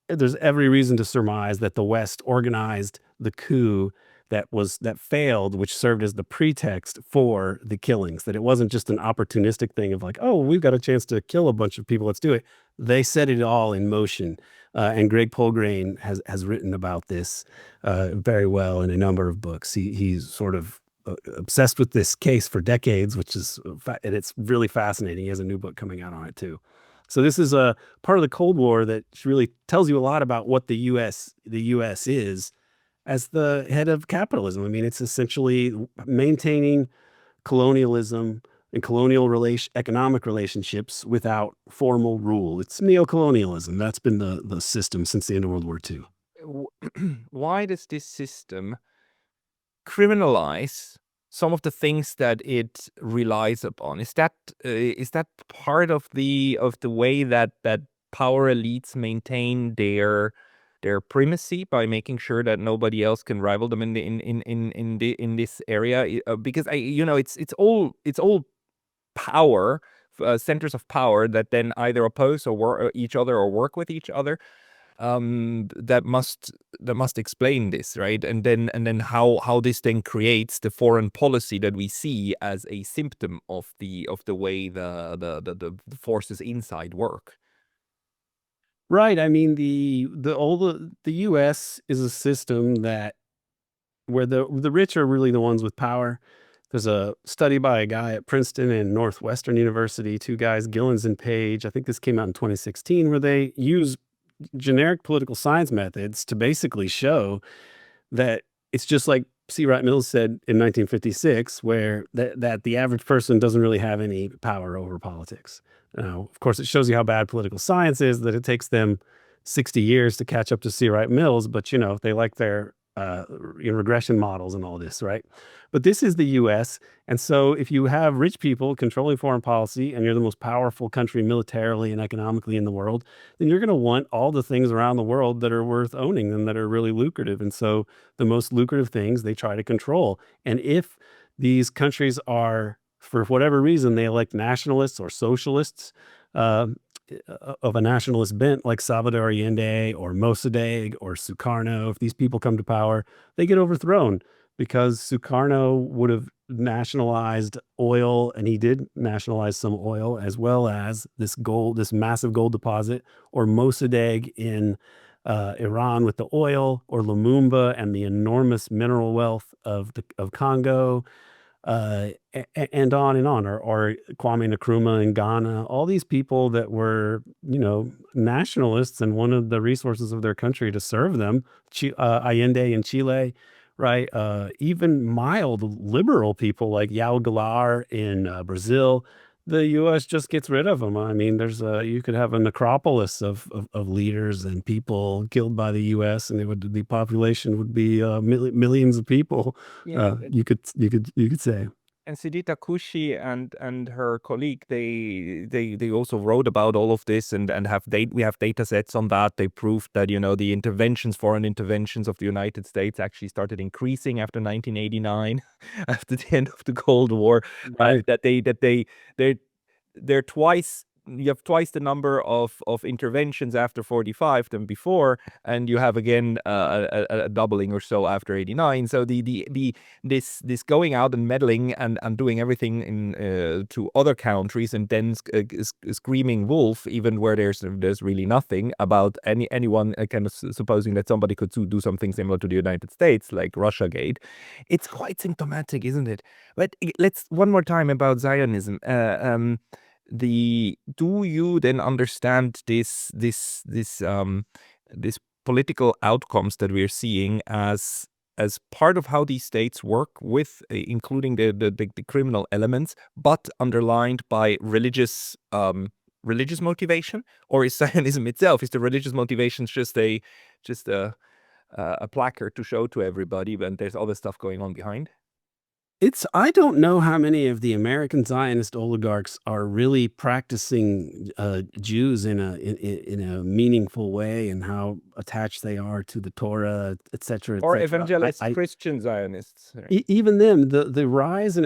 there's every reason to surmise that the West organized the coup that failed, which served as the pretext for the killings, that it wasn't just an opportunistic thing of like, oh, we've got a chance to kill a bunch of people, let's do it. They set it all in motion. And Greg Polgrain has written about this very well in a number of books. He's sort of obsessed with this case for decades, and it's really fascinating. He has a new book coming out on it too. So this is a part of the Cold War that really tells you a lot about what the U.S. is as the head of capitalism. I mean, it's essentially maintaining colonialism and colonial economic relationships without formal rule. It's neocolonialism. That's been the system since the end of World War II. Why does this system criminalize some of the things that it relies upon? Is that part of the way that power elites maintain their primacy by making sure that nobody else can rival them in this area? Because it's all power, centers of power that then either oppose or each other or work with each other. That must explain this, right? And then how this then creates the foreign policy that we see as a symptom of the way the forces inside work. Right. I mean, the U.S. is a system where the rich are really the ones with power. There's a study by a guy at Princeton and Northwestern University, two guys, Gillens and Page. I think this came out in 2016, where they use generic political science methods to basically show that it's just like C. Wright Mills said in 1956, where that the average person doesn't really have any power over politics. Now, of course, it shows you how bad political science is, that it takes them 60 years to catch up to C. Wright Mills, but they like their regression models and all this, right? But this is the US. And so if you have rich people controlling foreign policy and you're the most powerful country militarily and economically in the world, then you're going to want all the things around the world that are worth owning and that are really lucrative. And so the most lucrative things they try to control. And if these countries are, for whatever reason, they elect nationalists or socialists, uh, of a nationalist bent like Salvador Allende or Mossadegh or Sukarno, if these people come to power, they get overthrown because Sukarno would have nationalized oil, and he did nationalize some oil as well as this gold, this massive gold deposit, or Mossadegh in Iran with the oil, or Lumumba and the enormous mineral wealth of Congo, and on and on, or Kwame Nkrumah in Ghana, all these people that were, nationalists and wanted the resources of their country to serve them. Allende in Chile, right? Even mild liberal people like Yao Galar in Brazil. The U.S. just gets rid of them. I mean, you could have a necropolis of leaders and people killed by the U.S. and the population would be millions of people. Yeah, You could say. and Sidita Kushi and her colleague, they also wrote about all of this, and we have data sets on that. They proved that the foreign interventions of the United States actually started increasing after 1989, after the end of the Cold War, and Right. they're twice. You have twice the number of interventions after 45 than before, and you have again a doubling or so after 89. So this going out and meddling and doing everything to other countries, and then screaming wolf even where there's really nothing about anyone, kind of supposing that somebody could do something similar to the United States, like Russiagate. It's quite symptomatic, isn't it? But let's one more time about Zionism. Do you then understand this political outcomes that we're seeing as part of how these states work, with including the criminal elements, but underlined by religious motivation? Or is Zionism itself, is the religious motivation just a placard to show to everybody when there's other stuff going on behind? I don't know how many of the American Zionist oligarchs are really practicing Jews in a meaningful way, and how attached they are to the Torah, et cetera, et Or cetera. evangelist Christian Zionists? Right? Even them, the rise in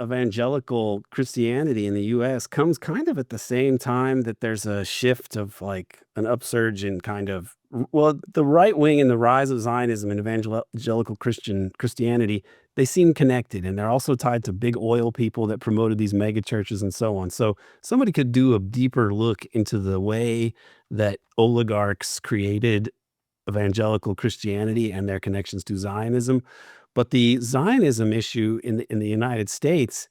evangelical Christianity in the U.S. comes kind of at the same time that there's a shift of like an upsurge in kind of, well, the right wing and the rise of Zionism and evangelical Christianity. They seem connected, and they're also tied to big oil people that promoted these mega churches and so on. So somebody could do a deeper look into the way that oligarchs created evangelical Christianity and their connections to Zionism. But the Zionism issue in the United States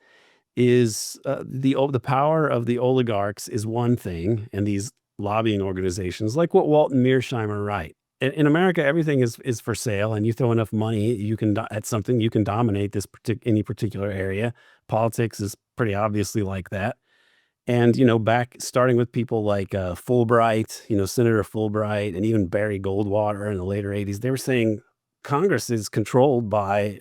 is the power of the oligarchs is one thing, and these lobbying organizations, like what Walton Mearsheimer write. In America, everything is for sale, and you throw enough money, at something, you can dominate any particular area. Politics is pretty obviously like that. And, back starting with people like Fulbright, Senator Fulbright, and even Barry Goldwater in the later 80s, they were saying Congress is controlled by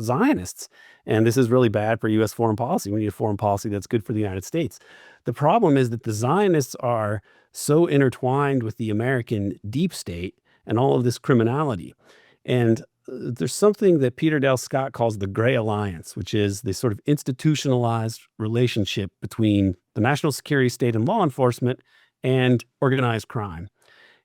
Zionists. And this is really bad for U.S. foreign policy. We need a foreign policy that's good for the United States. The problem is that the Zionists are so intertwined with the American deep state and all of this criminality. And there's something that Peter Dale Scott calls the Gray Alliance, which is the sort of institutionalized relationship between the national security state and law enforcement and organized crime.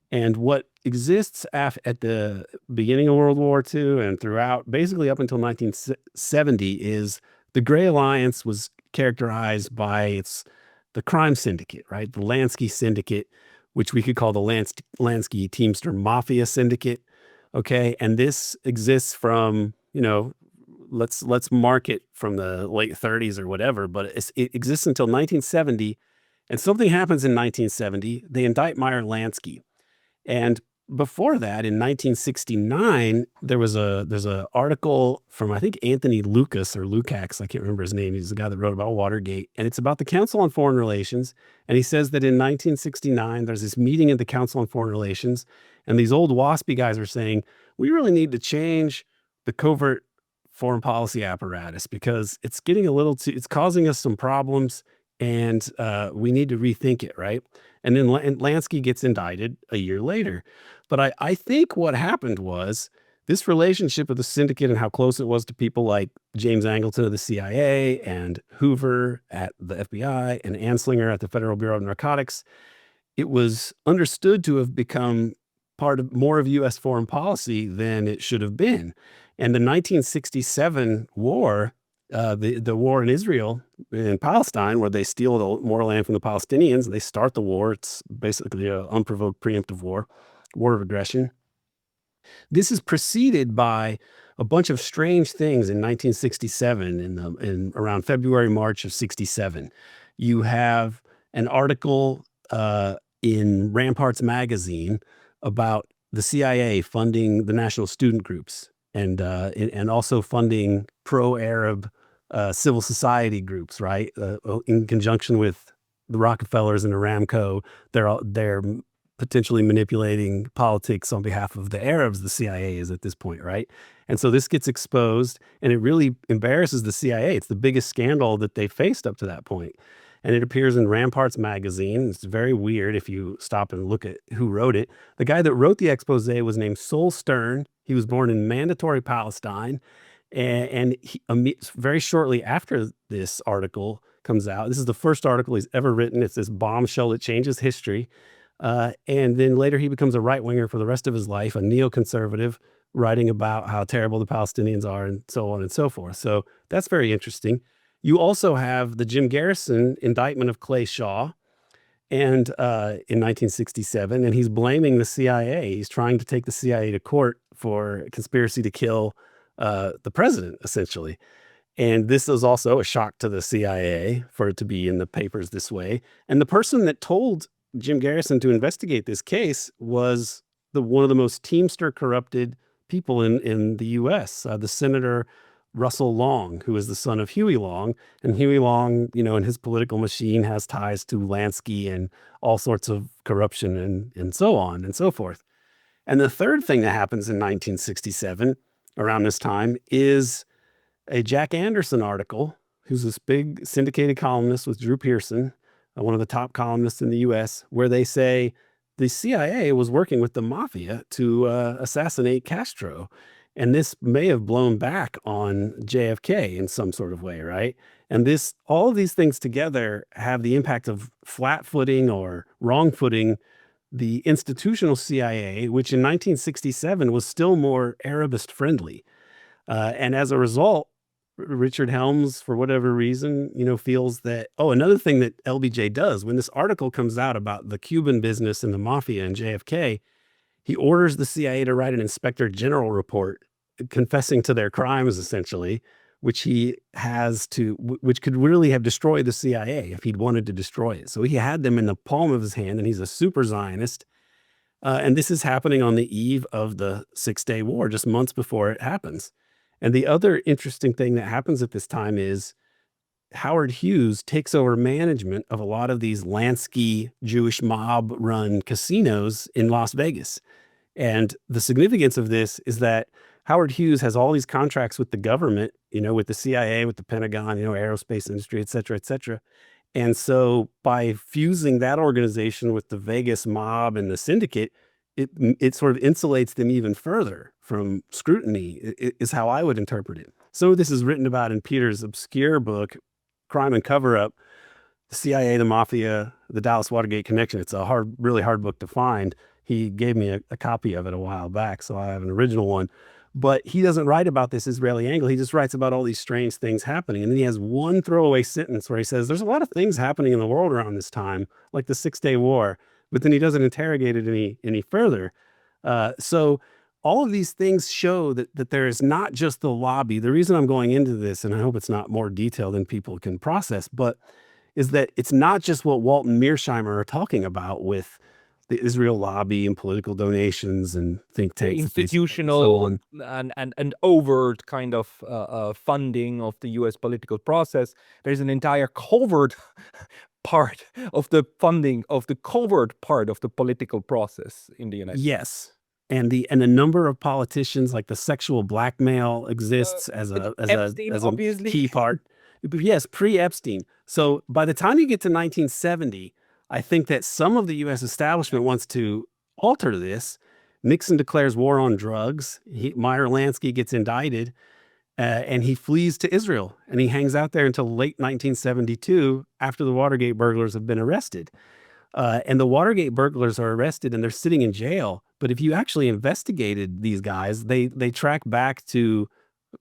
And what exists at the beginning of World War II and throughout, basically up until 1970, is the Gray Alliance was characterized by the crime syndicate, right? The Lansky syndicate, which we could call the Lansky Teamster Mafia syndicate. Okay, and this exists from, let's mark it from the late 30s or whatever, but it exists until 1970, and something happens in 1970. They indict Meyer Lansky, and before that, in 1969, there's a article from, I think, Anthony Lucas or Lukács, I can't remember his name. He's the guy that wrote about Watergate, and it's about the Council on Foreign Relations. And he says that in 1969, there's this meeting at the Council on Foreign Relations, and these old WASPy guys are saying, we really need to change the covert foreign policy apparatus because it's getting it's causing us some problems, and we need to rethink it, right? And then Lansky gets indicted a year later. But I think what happened was This relationship of the syndicate and how close it was to people like James Angleton of the CIA and Hoover at the FBI and Anslinger at the Federal Bureau of Narcotics, it was understood to have become part of more of U.S. foreign policy than it should have been. And the 1967 war, the war in Israel and Palestine, where they steal more land from the Palestinians, they start the war. It's basically an unprovoked preemptive war of aggression. This is preceded by a bunch of strange things in 1967, in around February, March of 67. You have an article in Ramparts magazine about the CIA funding the national student groups and also funding pro-Arab civil society groups, right? In conjunction with the Rockefellers and Aramco, they're potentially manipulating politics on behalf of the Arabs, the CIA is at this point, right? And so this gets exposed, and it really embarrasses the CIA. It's the biggest scandal that they faced up to that point. And it appears in Ramparts magazine. It's very weird if you stop and look at who wrote it. The guy that wrote the expose was named Sol Stern. He was born in Mandatory Palestine. And very shortly after this article comes out, this is the first article he's ever written. It's this bombshell that changes history. And then later he becomes a right-winger for the rest of his life, a neoconservative, writing about how terrible the Palestinians are and so on and so forth. So that's very interesting. You also have the Jim Garrison indictment of Clay Shaw and in 1967, and he's blaming the CIA. He's trying to take the CIA to court for conspiracy to kill the president, essentially. And this is also a shock to the CIA for it to be in the papers this way. And the person that told Jim Garrison to investigate this case was one of the most Teamster corrupted people in the U.S., the Senator Russell Long, who is the son of Huey Long. And Huey Long, in his political machine has ties to Lansky and all sorts of corruption and so on and so forth. And the third thing that happens in 1967 around this time is a Jack Anderson article, who's this big syndicated columnist with Drew Pearson, one of the top columnists in the U.S., where they say the CIA was working with the mafia to assassinate Castro. And this may have blown back on JFK in some sort of way, right? And all of these things together have the impact of flat-footing or wrong-footing the institutional CIA, which in 1967 was still more Arabist friendly. And as a result, Richard Helms, for whatever reason, feels that, another thing that LBJ does, when this article comes out about the Cuban business and the mafia and JFK, he orders the CIA to write an inspector general report confessing to their crimes, essentially, which which could really have destroyed the CIA if he'd wanted to destroy it. So he had them in the palm of his hand, and he's a super Zionist. And this is happening on the eve of the Six-Day War, just months before it happens. And the other interesting thing that happens at this time is Howard Hughes takes over management of a lot of these Lansky Jewish mob-run casinos in Las Vegas. And the significance of this is that Howard Hughes has all these contracts with the government, with the CIA, with the Pentagon, aerospace industry, et cetera, et cetera. And so by fusing that organization with the Vegas mob and the syndicate, it sort of insulates them even further from scrutiny, is how I would interpret it. Some of this is written about in Peter's obscure book, Crime and Cover-Up, the CIA, the Mafia, the Dallas Watergate Connection. It's a really hard book to find. He gave me a copy of it a while back, so I have an original one. But he doesn't write about this Israeli angle. He just writes about all these strange things happening. And then he has one throwaway sentence where he says, there's a lot of things happening in the world around this time, like the Six-Day War. But then he doesn't interrogate it any further. So all of these things show that there is not just the lobby. The reason I'm going into this, and I hope it's not more detailed than people can process, but is that it's not just what Walton Mearsheimer are talking about with the Israel lobby and political donations and think tanks, institutional and overt kind of funding of the U.S. political process. There's an entire covert part of the funding of the covert part of the political process in the United States. Yes. And a number of politicians, like the sexual blackmail exists as a key part. Yes, pre-Epstein. So by the time you get to 1970, I think that some of the U.S. establishment wants to alter this. Nixon declares war on drugs. Meyer Lansky gets indicted, and he flees to Israel, and he hangs out there until late 1972 after the Watergate burglars have been arrested. And the Watergate burglars are arrested and they're sitting in jail. But if you actually investigated these guys, they track back to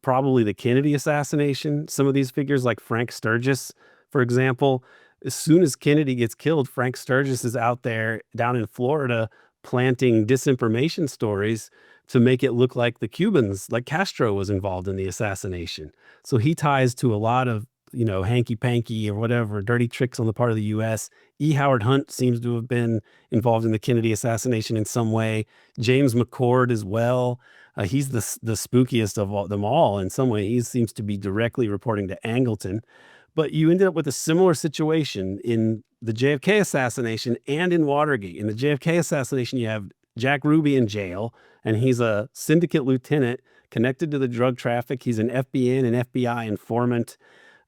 probably the Kennedy assassination. Some of these figures, like Frank Sturgis, for example, as soon as Kennedy gets killed, Frank Sturgis is out there down in Florida planting disinformation stories to make it look like the Cubans, like Castro, was involved in the assassination. So he ties to a lot of, hanky panky or whatever, dirty tricks on the part of the U.S. E. Howard Hunt seems to have been involved in the Kennedy assassination in some way. James McCord as well. He's the spookiest of them all in some way. He seems to be directly reporting to Angleton. But you ended up with a similar situation in the JFK assassination and in Watergate. In the JFK assassination, you have Jack Ruby in jail, and he's a syndicate lieutenant connected to the drug traffic. He's an FBN and FBI informant.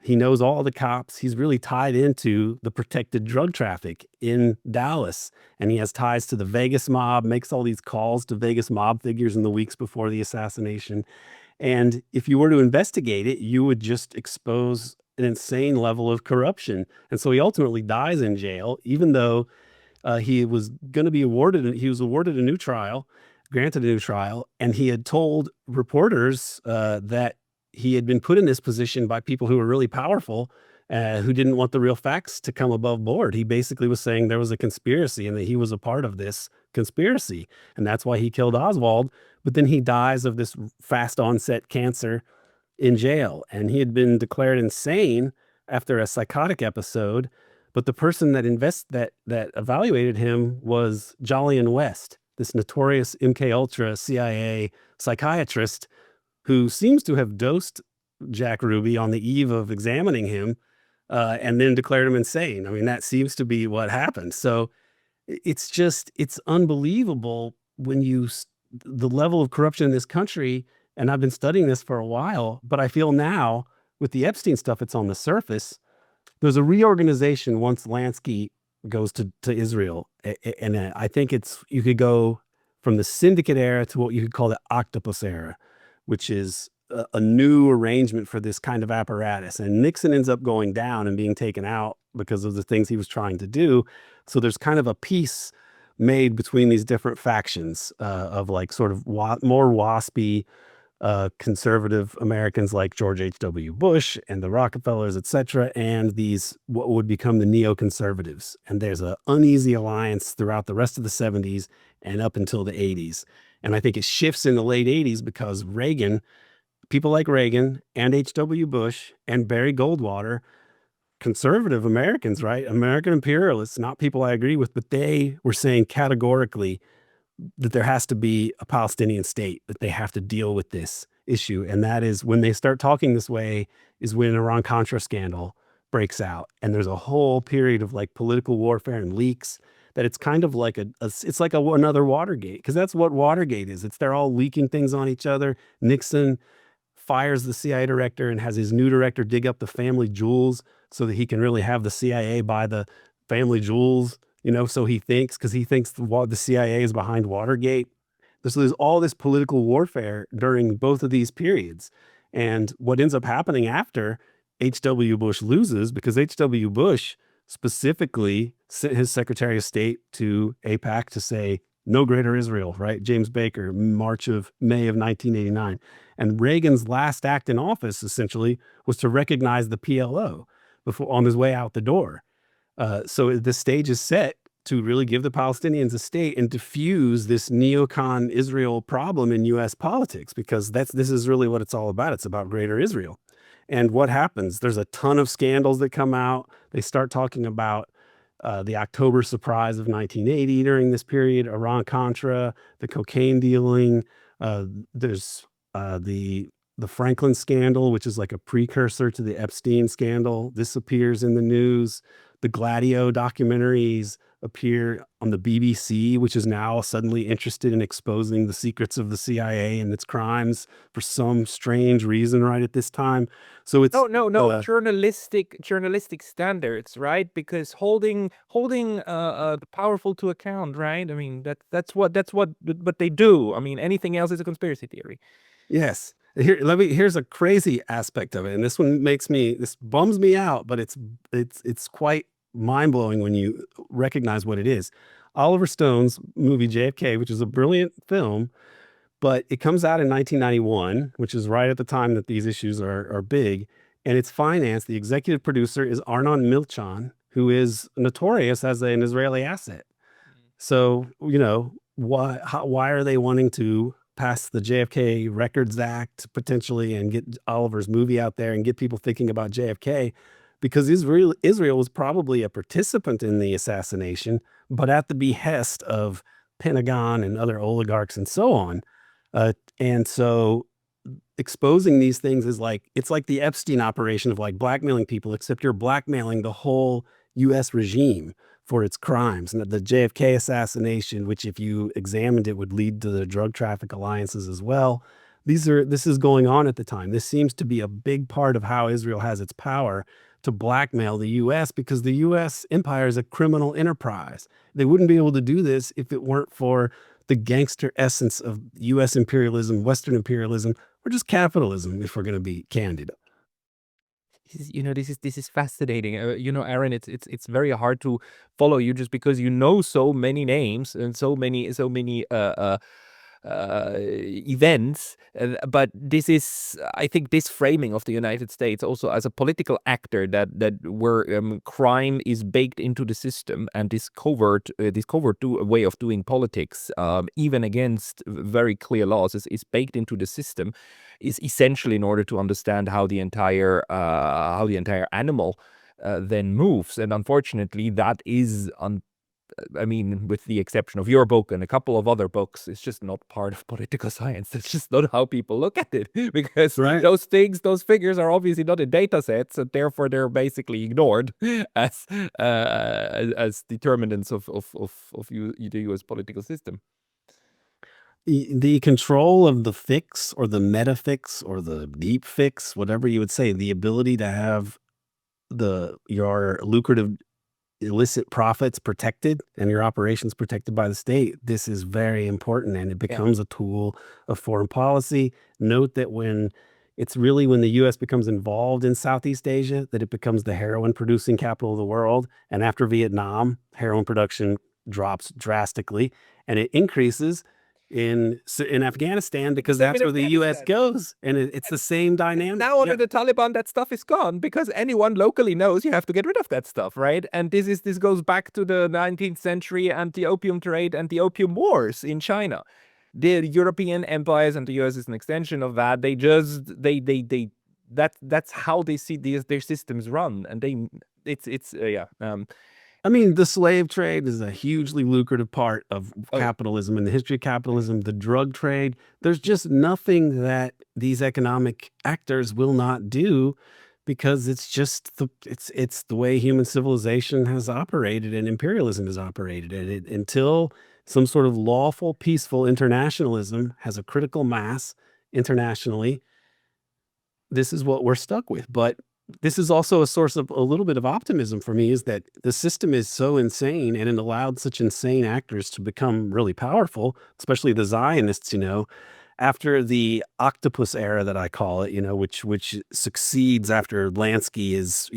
He knows all the cops. He's really tied into the protected drug traffic in Dallas. And he has ties to the Vegas mob, makes all these calls to Vegas mob figures in the weeks before the assassination. And if you were to investigate it, you would just expose an insane level of corruption. And so he ultimately dies in jail, even though he was going to be awarded, he was awarded a new trial, granted a new trial, and he had told reporters that he had been put in this position by people who were really powerful, who didn't want the real facts to come above board. He basically was saying there was a conspiracy and that he was a part of this conspiracy. And that's why he killed Oswald. But then he dies of this fast onset cancer in jail. And he had been declared insane after a psychotic episode. But the person that evaluated him was Jolyon West, this notorious MK Ultra CIA psychiatrist who seems to have dosed Jack Ruby on the eve of examining him, and then declared him insane. I mean, that seems to be what happened. So it's unbelievable when the level of corruption in this country, and I've been studying this for a while, but I feel now with the Epstein stuff, it's on the surface. There's a reorganization once Lansky goes to Israel. And I think you could go from the syndicate era to what you could call the octopus era, which is a new arrangement for this kind of apparatus. And Nixon ends up going down and being taken out because of the things he was trying to do. So there's kind of a peace made between these different factions of like sort of more waspy conservative Americans like George H.W. Bush and the Rockefellers, et cetera, and these what would become the neoconservatives. And there's an uneasy alliance throughout the rest of the 70s and up until the 80s. And I think it shifts in the late 80s because people like Reagan and H.W. Bush and Barry Goldwater, conservative Americans, right? American imperialists, not people I agree with, but they were saying categorically that there has to be a Palestinian state, that they have to deal with this issue. And that is when they start talking this way is when Iran-Contra scandal breaks out. And there's a whole period of like political warfare and leaks that it's kind of like another Watergate, because that's what Watergate is. They're all leaking things on each other. Nixon fires the CIA director and has his new director dig up the family jewels so that he can really have the CIA buy the family jewels, so he thinks, because he thinks the CIA is behind Watergate. So there's all this political warfare during both of these periods. And what ends up happening after H.W. Bush loses, because H.W. Bush specifically sent his Secretary of State to AIPAC to say, no greater Israel, right? James Baker, May of 1989. And Reagan's last act in office, essentially, was to recognize the PLO on his way out the door. So the stage is set to really give the Palestinians a state and diffuse this neocon Israel problem in U.S. politics, because this is really what it's all about. It's about greater Israel. And what happens? There's a ton of scandals that come out. They start talking about the October surprise of 1980 during this period, Iran-Contra, the cocaine dealing. There's the Franklin scandal, which is like a precursor to the Epstein scandal. This appears in the news. The Gladio documentaries, appear on the BBC, which is now suddenly interested in exposing the secrets of the CIA and its crimes for some strange reason right at this time. So No, it's no, no. Journalistic standards, right? Because holding the powerful to account, right? I mean, that's what they do. I mean, anything else is a conspiracy theory. yes. Here's a crazy aspect of it, and this bums me out, but it's quite mind-blowing when you recognize what it is. Oliver Stone's movie JFK, which is a brilliant film, but it comes out in 1991, which is right at the time that these issues are big, and it's financed. The executive producer is Arnon Milchan, who is notorious as an Israeli asset. So, why are they wanting to pass the JFK Records Act potentially and get Oliver's movie out there and get people thinking about JFK? Because Israel was probably a participant in the assassination, but at the behest of Pentagon and other oligarchs and so on. And so exposing these things is it's like the Epstein operation of like blackmailing people, except you're blackmailing the whole US regime for its crimes. And the JFK assassination, which if you examined it would lead to the drug traffic alliances as well. This is going on at the time. This seems to be a big part of how Israel has its power to blackmail the US, because the US empire is a criminal enterprise. They wouldn't be able to do this if it weren't for the gangster essence of US imperialism, Western imperialism, or just capitalism, if we're going to be candid. This is fascinating. Aaron, it's very hard to follow you just because you know so many names and so many events. But I think, this framing of the United States also as a political actor that where crime is baked into the system, and this covert way of doing politics, even against very clear laws, is baked into the system, is essential in order to understand how the entire animal then moves. And unfortunately, that is I mean, with the exception of your book and a couple of other books, it's just not part of political science. That's just not how people look at it, because Right. those figures are obviously not in data sets, and therefore they're basically ignored as determinants of the U.S. political system. The control of the fix or the meta fix or the deep fix, whatever you would say, the ability to have your lucrative illicit profits protected and your operations protected by the state. This is very important, and it Yeah. becomes a tool of foreign policy. Note that it's really when the US becomes involved in Southeast Asia that it becomes the heroin producing capital of the world. And after Vietnam, heroin production drops drastically, and it increases in Afghanistan, because Same that's in where the US Afghanistan. goes. And it's the same dynamic. Now Yeah. under the Taliban, that stuff is gone because anyone locally knows you have to get rid of that stuff, right? And this goes back to the 19th century and the opium trade and the opium wars in China. The European empires, and the US is an extension of that. That's how they see their systems run, and it's yeah. I mean, the slave trade is a hugely lucrative part of Oh, capitalism and the history of capitalism. The drug trade, there's just nothing that these economic actors will not do, because it's the way human civilization has operated and imperialism has operated. And until some sort of lawful, peaceful internationalism has a critical mass internationally, this is what we're stuck with. But this is also a source of a little bit of optimism for me, is that the system is so insane, and it allowed such insane actors to become really powerful, especially the Zionists, after the octopus era that I call it, which succeeds after Lansky is,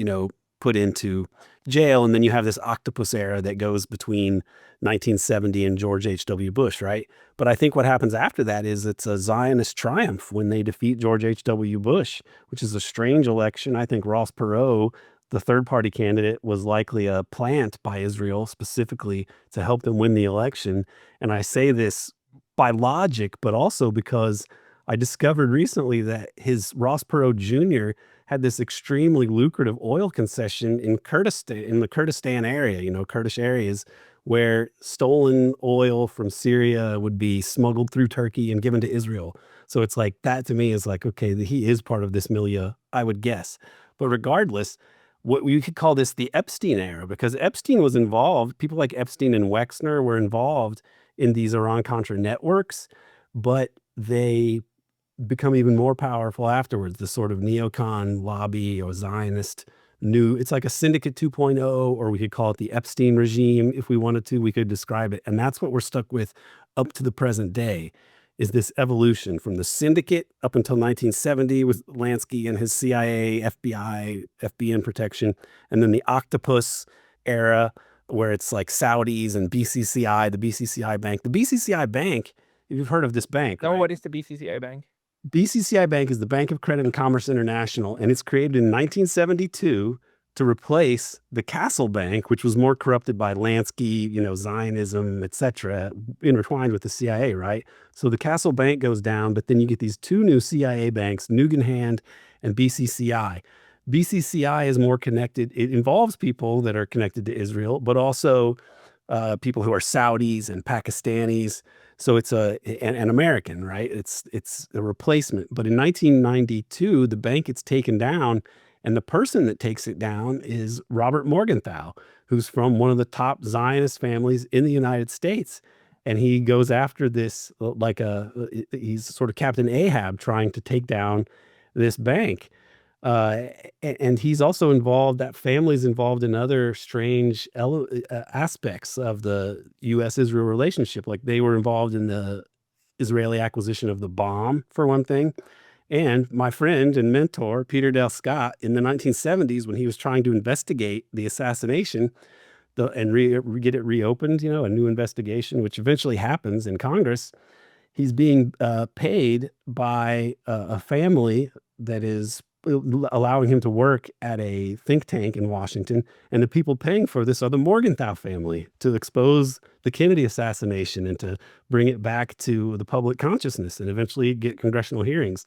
put into jail. And then you have this octopus era that goes between 1970 and George H.W. Bush, right? But I think what happens after that is it's a Zionist triumph when they defeat George H.W. Bush, which is a strange election. I think Ross Perot, the third party candidate, was likely a plant by Israel specifically to help them win the election. And I say this by logic, but also because I discovered recently that his Ross Perot Jr. had this extremely lucrative oil concession in Kurdistan, in the Kurdistan area, Kurdish areas, where stolen oil from Syria would be smuggled through Turkey and given to Israel. So it's like that to me is like, okay, he is part of this milieu, I would guess. But regardless, what we could call this the Epstein era, because Epstein was involved. People like Epstein and Wexner were involved in these Iran-Contra networks, but they become even more powerful afterwards. The sort of neocon lobby or Zionist it's like a syndicate 2.0, or we could call it the Epstein regime if we wanted to. We could describe it. And that's what we're stuck with up to the present day, is this evolution from the syndicate up until 1970 with Lansky and his CIA, FBI, FBN protection, and then the octopus era where it's like Saudis and BCCI, the BCCI Bank. The BCCI Bank, if you've heard of this bank, No, right? what is the BCCI bank? BCCI Bank is the Bank of Credit and Commerce International, and it's created in 1972 to replace the Castle Bank, which was more corrupted by Lansky, Zionism, etc., intertwined with the CIA, right? So the Castle Bank goes down, but then you get these two new CIA banks, Nugenhand and BCCI. BCCI is more connected. It involves people that are connected to Israel, but also people who are Saudis and Pakistanis. So it's an American, right? It's a replacement. But in 1992, the bank gets taken down, and the person that takes it down is Robert Morgenthau, who's from one of the top Zionist families in the United States. And he goes after this he's sort of Captain Ahab trying to take down this bank. And he's also involved, that family's involved in other strange aspects of the U.S.-Israel relationship. Like they were involved in the Israeli acquisition of the bomb, for one thing. And my friend and mentor, Peter Dale Scott, in the 1970s, when he was trying to investigate the assassination and get it reopened, a new investigation, which eventually happens in Congress, he's being paid by a family that is allowing him to work at a think tank in Washington. And the people paying for this are the Morgenthau family, to expose the Kennedy assassination and to bring it back to the public consciousness and eventually get congressional hearings.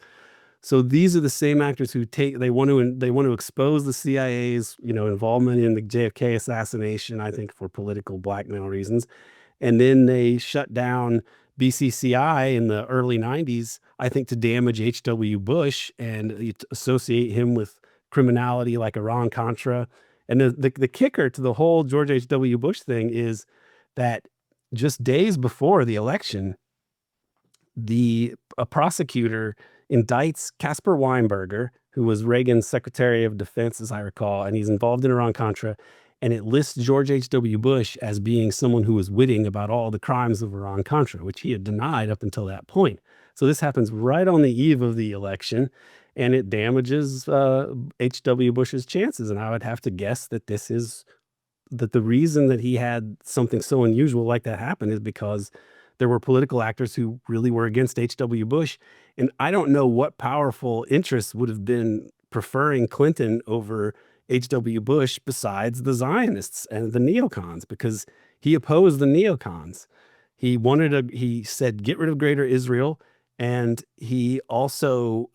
So these are the same actors who they want to expose the CIA's involvement in the JFK assassination, I think for political blackmail reasons. And then they shut down BCCI in the early 90s, I think, to damage H.W. Bush and associate him with criminality like Iran-Contra. And the kicker to the whole George H.W. Bush thing is that just days before the election, a prosecutor indicts Caspar Weinberger, who was Reagan's Secretary of Defense, as I recall, and he's involved in Iran-Contra. And it lists George H.W. Bush as being someone who was witting about all the crimes of Iran-Contra, which he had denied up until that point. So this happens right on the eve of the election, and it damages H.W. Bush's chances. And I would have to guess that the reason that he had something so unusual like that happen is because there were political actors who really were against H.W. Bush. And I don't know what powerful interests would have been preferring Clinton over H.W. Bush besides the Zionists and the neocons, because he opposed the neocons. He said, get rid of Greater Israel. And he also,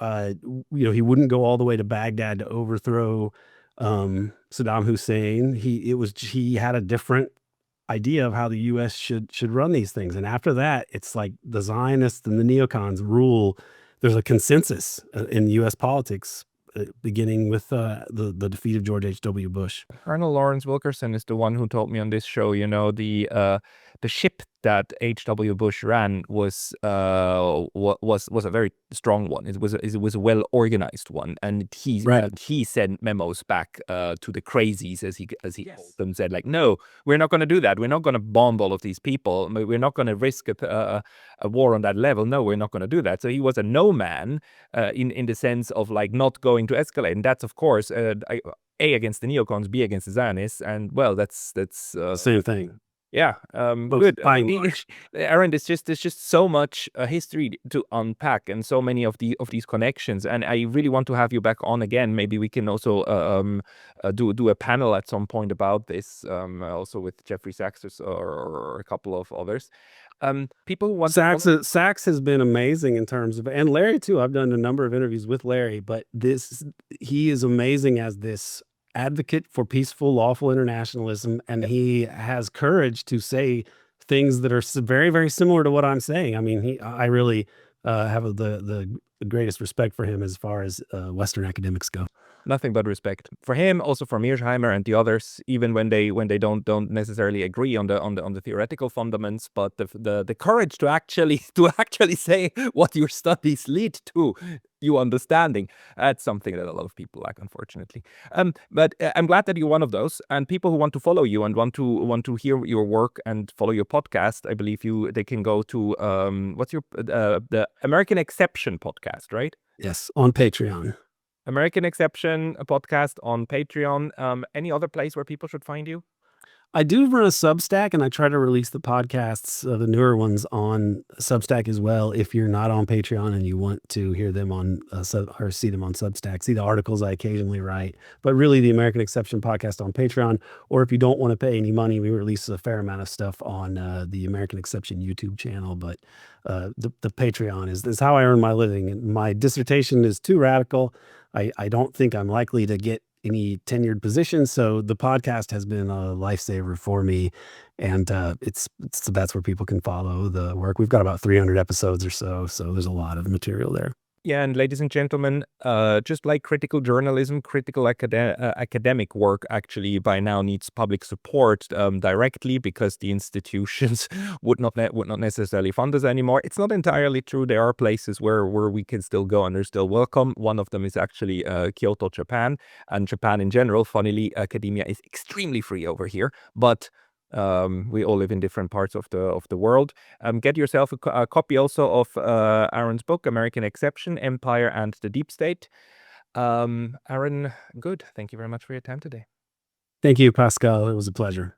he wouldn't go all the way to Baghdad to overthrow Saddam Hussein. He had a different idea of how the U.S. should run these things. And after that, it's like the Zionists and the neocons rule. There's a consensus in U.S. politics, beginning with the defeat of George H.W. Bush. Colonel Lawrence Wilkerson is the one who told me on this show, the ship that H.W. Bush ran was a very strong one. It was a well organized one, and he sent memos back to the crazies, as he called them, said like, no, we're not going to do that. We're not going to bomb all of these people. We're not going to risk a war on that level. No, we're not going to do that. So he was a no man in the sense of like not going to escalate, and that's of course A against the neocons, B against the Zionists, and well, that's same thing. Yeah, good. Aaron, there's just so much history to unpack, and so many of these connections. And I really want to have you back on again. Maybe we can also do a panel at some point about this, also with Jeffrey Sachs or a couple of others. People who want Sachs has been amazing in terms of, and Larry too. I've done a number of interviews with Larry, but he is amazing as this advocate for peaceful, lawful internationalism, and he has courage to say things that are very, very similar to what I'm saying. I mean, I really have the the greatest respect for him as far as Western academics go. Nothing but respect for him, also for Mearsheimer and the others, even when they don't necessarily agree on the theoretical fundaments, but the courage to actually say what your studies lead to, you understanding. That's something that a lot of people lack, unfortunately. But I'm glad that you're one of those. And people who want to follow you and want to hear your work and follow your podcast, I believe they can go to what's your the American Exception podcast, right? Yes, on Patreon. American Exception, a podcast on Patreon. Any other place where people should find you? I do run a Substack, and I try to release the podcasts, the newer ones, on Substack as well. If you're not on Patreon and you want to hear them on or see them on Substack, see the articles I occasionally write. But really, the American Exception podcast on Patreon. Or if you don't want to pay any money, we release a fair amount of stuff on the American Exception YouTube channel. But the Patreon is how I earn my living. And my dissertation is too radical. I don't think I'm likely to get any tenured position, so the podcast has been a lifesaver for me, and that's where people can follow the work. We've got about 300 episodes or so there's a lot of material there. Yeah, and ladies and gentlemen, just like critical journalism, critical academic work actually by now needs public support directly, because the institutions would not necessarily fund us anymore. It's not entirely true. There are places where we can still go and they're still welcome. One of them is actually Kyoto, Japan, and Japan in general. Funnily, academia is extremely free over here, but we all live in different parts of the world. Get yourself a copy also of Aaron's book, American Exception, Empire and the Deep State. Aaron, good. Thank you very much for your time today. Thank you, Pascal. It was a pleasure.